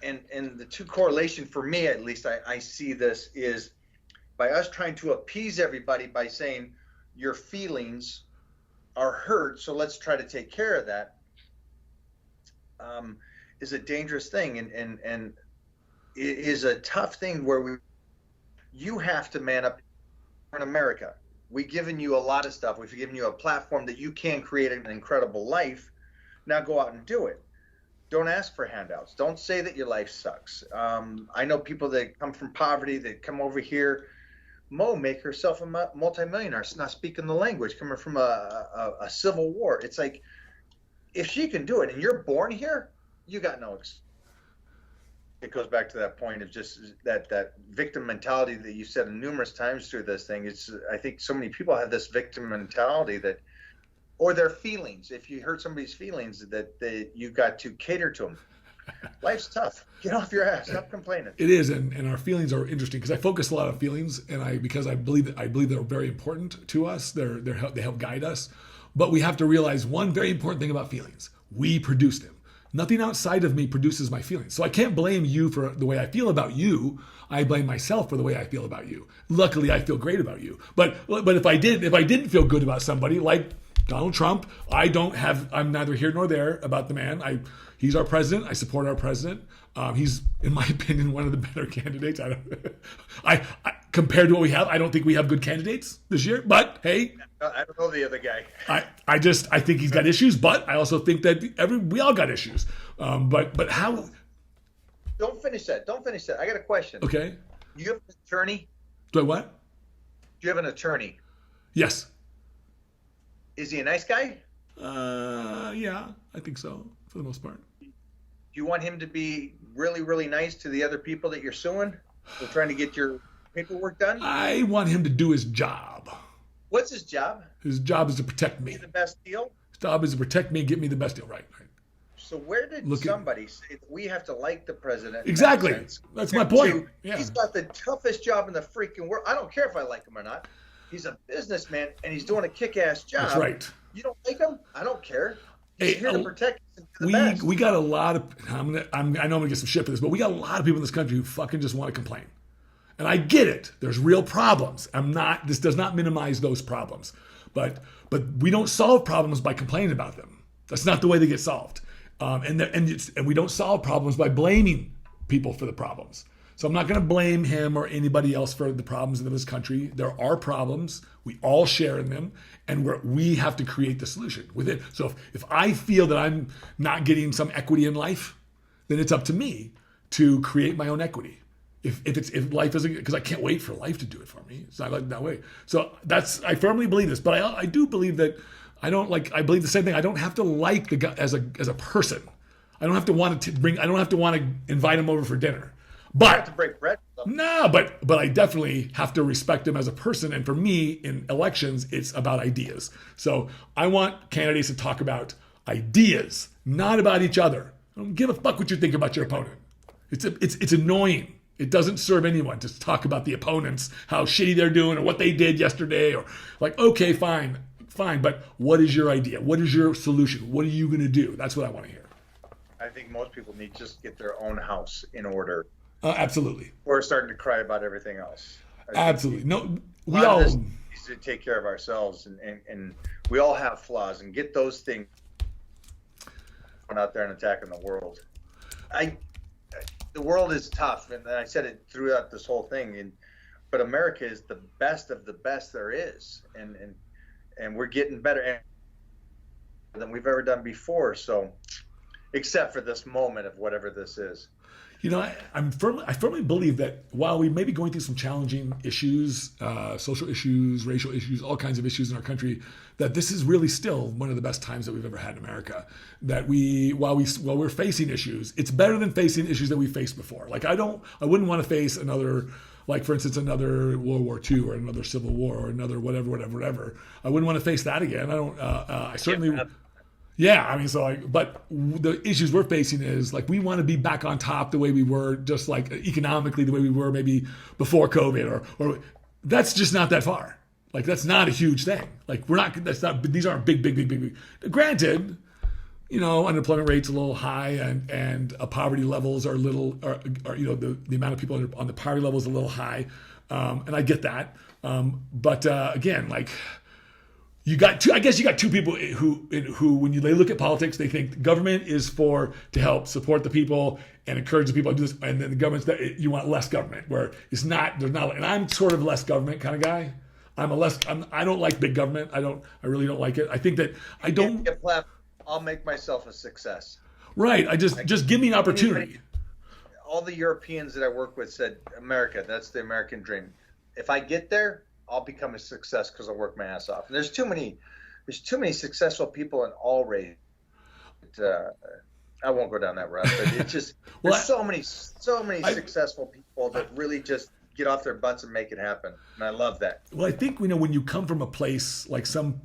And the two correlation for me, at least I see this, is by us trying to appease everybody by saying your feelings are hurt, so let's try to take care of that. Is a dangerous thing, and it is a tough thing where you have to man up. In America, we've given you a lot of stuff. We've given you a platform that you can create an incredible life. Now go out and do it. Don't ask for handouts. Don't say that your life sucks. I know people that come from poverty that come over here. Mo make herself a multimillionaire, not speaking the language, coming from a civil war. It's like, if she can do it and you're born here, you got no excuse. It goes back to that point of just that victim mentality that you said numerous times through this thing. I think so many people have this victim mentality or their feelings. If you hurt somebody's feelings, that you got to cater to them. Life's tough. Get off your ass. Stop complaining. It is, and our feelings are interesting because I focus a lot on feelings, and because I believe they're very important to us. They help guide us, but we have to realize one very important thing about feelings: we produce them. Nothing outside of me produces my feelings. So I can't blame you for the way I feel about you. I blame myself for the way I feel about you. Luckily, I feel great about you. But if I didn't feel good about somebody like Donald Trump, I'm neither here nor there about the man. He's our president. I support our president. He's, in my opinion, one of the better candidates. I compared to what we have, I don't think we have good candidates this year. But hey, I don't know the other guy. I think he's got issues, but I also think that we all got issues. But how? Don't finish that. I got a question. Okay. You have an attorney? Do I what? Do you have an attorney? Yes. Is he a nice guy? Yeah, I think so. for the most part. Do you want him to be really, really nice to the other people that you're suing? We're trying to get your paperwork done? I want him to do his job. What's his job? His job is to protect me. Be the best deal? His job is to protect me, get me the best deal. Right. So where did somebody say that we have to like the president? Exactly. That's my point. Yeah. He's got the toughest job in the freaking world. I don't care if I like him or not. He's a businessman, and he's doing a kick-ass job. That's right. You don't like him? I don't care. He's here to protect us. We got a lot of. I know I'm gonna get some shit for this, but we got a lot of people in this country who fucking just want to complain, and I get it. There's real problems. This does not minimize those problems, but we don't solve problems by complaining about them. That's not the way they get solved. And we don't solve problems by blaming people for the problems. So I'm not going to blame him or anybody else for the problems in this country. There are problems. We all share in them, and we have to create the solution with it. So if I feel that I'm not getting some equity in life, then it's up to me to create my own equity. If life isn't, because I can't wait for life to do it for me. It's not like that way. So I firmly believe this, but I do believe that I believe the same thing. I don't have to like the guy as a person. I don't have to want to invite him over for dinner. But you have to break bread. No, but I definitely have to respect him as a person. And for me, in elections, it's about ideas. So I want candidates to talk about ideas, not about each other. I don't give a fuck what you think about your opponent. It's annoying. It doesn't serve anyone to talk about the opponents, how shitty they're doing, or what they did yesterday, or like, okay, fine, but what is your idea? What is your solution? What are you going to do? That's what I want to hear. I think most people need to just get their own house in order. Absolutely. We're starting to cry about everything else. Absolutely. No, we all all need to take care of ourselves, and we all have flaws, and get those things out there and attacking the world. The world is tough, and I said it throughout this whole thing. But America is the best of the best there is, and we're getting better than we've ever done before. So, except for this moment of whatever this is. You know, I firmly believe that while we may be going through some challenging issues, social issues, racial issues, all kinds of issues in our country, that this is really still one of the best times that we've ever had in America. That while we're facing issues, it's better than facing issues that we faced before. Like I wouldn't want to face another, like for instance, another World War II or another Civil War or another whatever. I wouldn't want to face that again. I certainly. Yeah, I mean, but the issues we're facing is like we want to be back on top the way we were, just like economically the way we were maybe before COVID, or that's just not that far. Like that's not a huge thing. Like these aren't big. Granted, you know, unemployment rate's a little high and poverty levels are little, or you know, the amount of people on the poverty level is a little high, and I get that. But again, like. I guess you got two people who when they look at politics, they think the government is to help support the people and encourage the people to do this, and then the government's that you want less government, where it's not. There's not, and I'm sort of a less government kind of guy. I don't like big government. I really don't like it. I think that I don't. I'll make myself a success. Right. Just give me an opportunity. All the Europeans that I work with said, America, that's the American dream. If I get there, I'll become a success because I'll work my ass off. And there's too many successful people in all races. I won't go down that route, but it's just there's so many successful people that really just get off their butts and make it happen, and I love that. Well, I think when you come from a place like some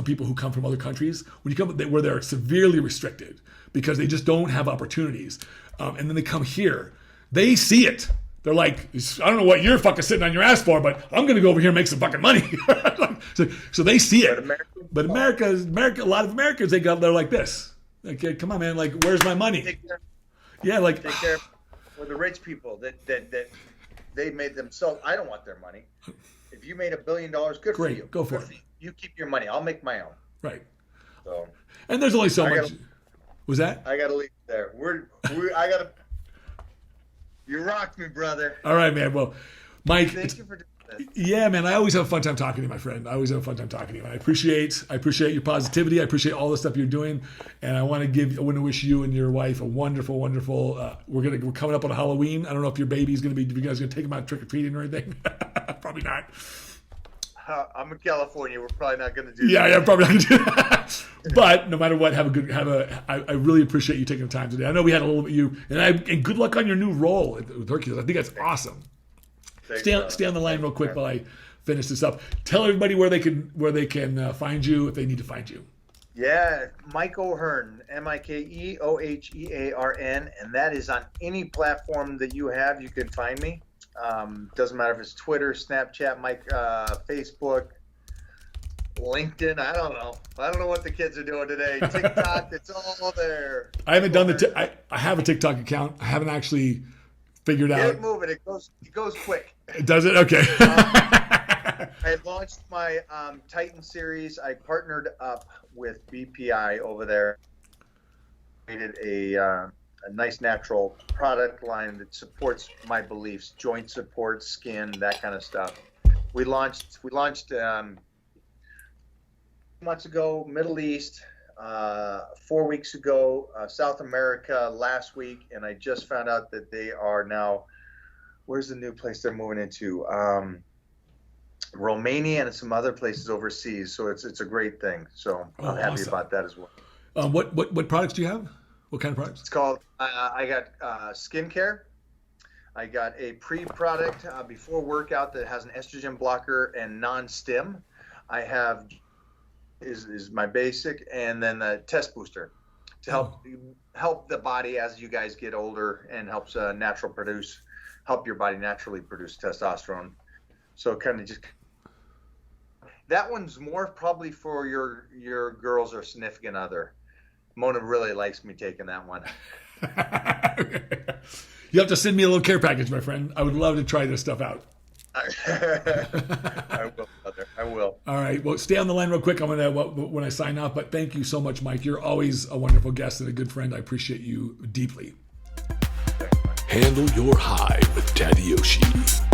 people who come from other countries, when you come where they're severely restricted because they just don't have opportunities, and then they come here, they see it. They're like, I don't know what you're fucking sitting on your ass for, but I'm going to go over here and make some fucking money. so they see it. But America, a lot of Americans, they're like this. Like, hey, come on, man. Like, where's my money? Take care for the rich people that they made themselves. I don't want their money. If you made $1 billion, good for you. Go for it. You keep your money. I'll make my own. Right. So. And there's only so much. Was that? I got to leave there. I got to. You rocked me, brother. All right, man. Well, Mike. Thank you for doing this. Yeah, man. I always have a fun time talking to you, my friend. I always have a fun time talking to you. And I appreciate your positivity. I appreciate all the stuff you're doing. And I want to wish you and your wife a wonderful, wonderful. We're coming up on Halloween. I don't know if your baby's going to be. You guys going to take him out trick or treating or anything? Probably not. I'm in California. We're probably not going to do Yeah, that. yeah, probably not gonna do that. But no matter what, I really appreciate you taking the time today. I know we had a little bit and good luck on your new role with Hercules. I think that's awesome. Thanks, Stay on the line real quick while I finish this up. Tell everybody where they can find you if they need to find you. Yeah, Mike O'Hearn, MikeOhearn, and that is on any platform that you have. You can find me. Doesn't matter if it's Twitter, Snapchat, Facebook, LinkedIn. I don't know what the kids are doing today. TikTok, it's all there. I haven't done I have a TikTok account. I haven't actually figured out. Get it moving. It goes quick. Does it? Okay. I launched my Titan series. I partnered up with BPI over there. Created a nice natural product line that supports my beliefs, joint support, skin, that kind of stuff. We launched months ago, Middle East, 4 weeks ago, South America last week, and I just found out that they are now, where's the new place they're moving into? Romania and some other places overseas. So it's a great thing. So I'm happy about that as well. What products do you have? What kind of products? It's called, I got skincare. I got a pre-product before workout that has an estrogen blocker and non-stim. I have is my basic, and then the test booster to help the body as you guys get older, and helps help your body naturally produce testosterone. So kind of just, that one's more probably for your girls or significant other. Mona really likes me taking that one. You have to send me a little care package, my friend. I would love to try this stuff out. I will, brother. I will. All right. Well, stay on the line real quick. I'm gonna when I sign off. But thank you so much, Mike. You're always a wonderful guest and a good friend. I appreciate you deeply. Handle your high with Tadyoshi.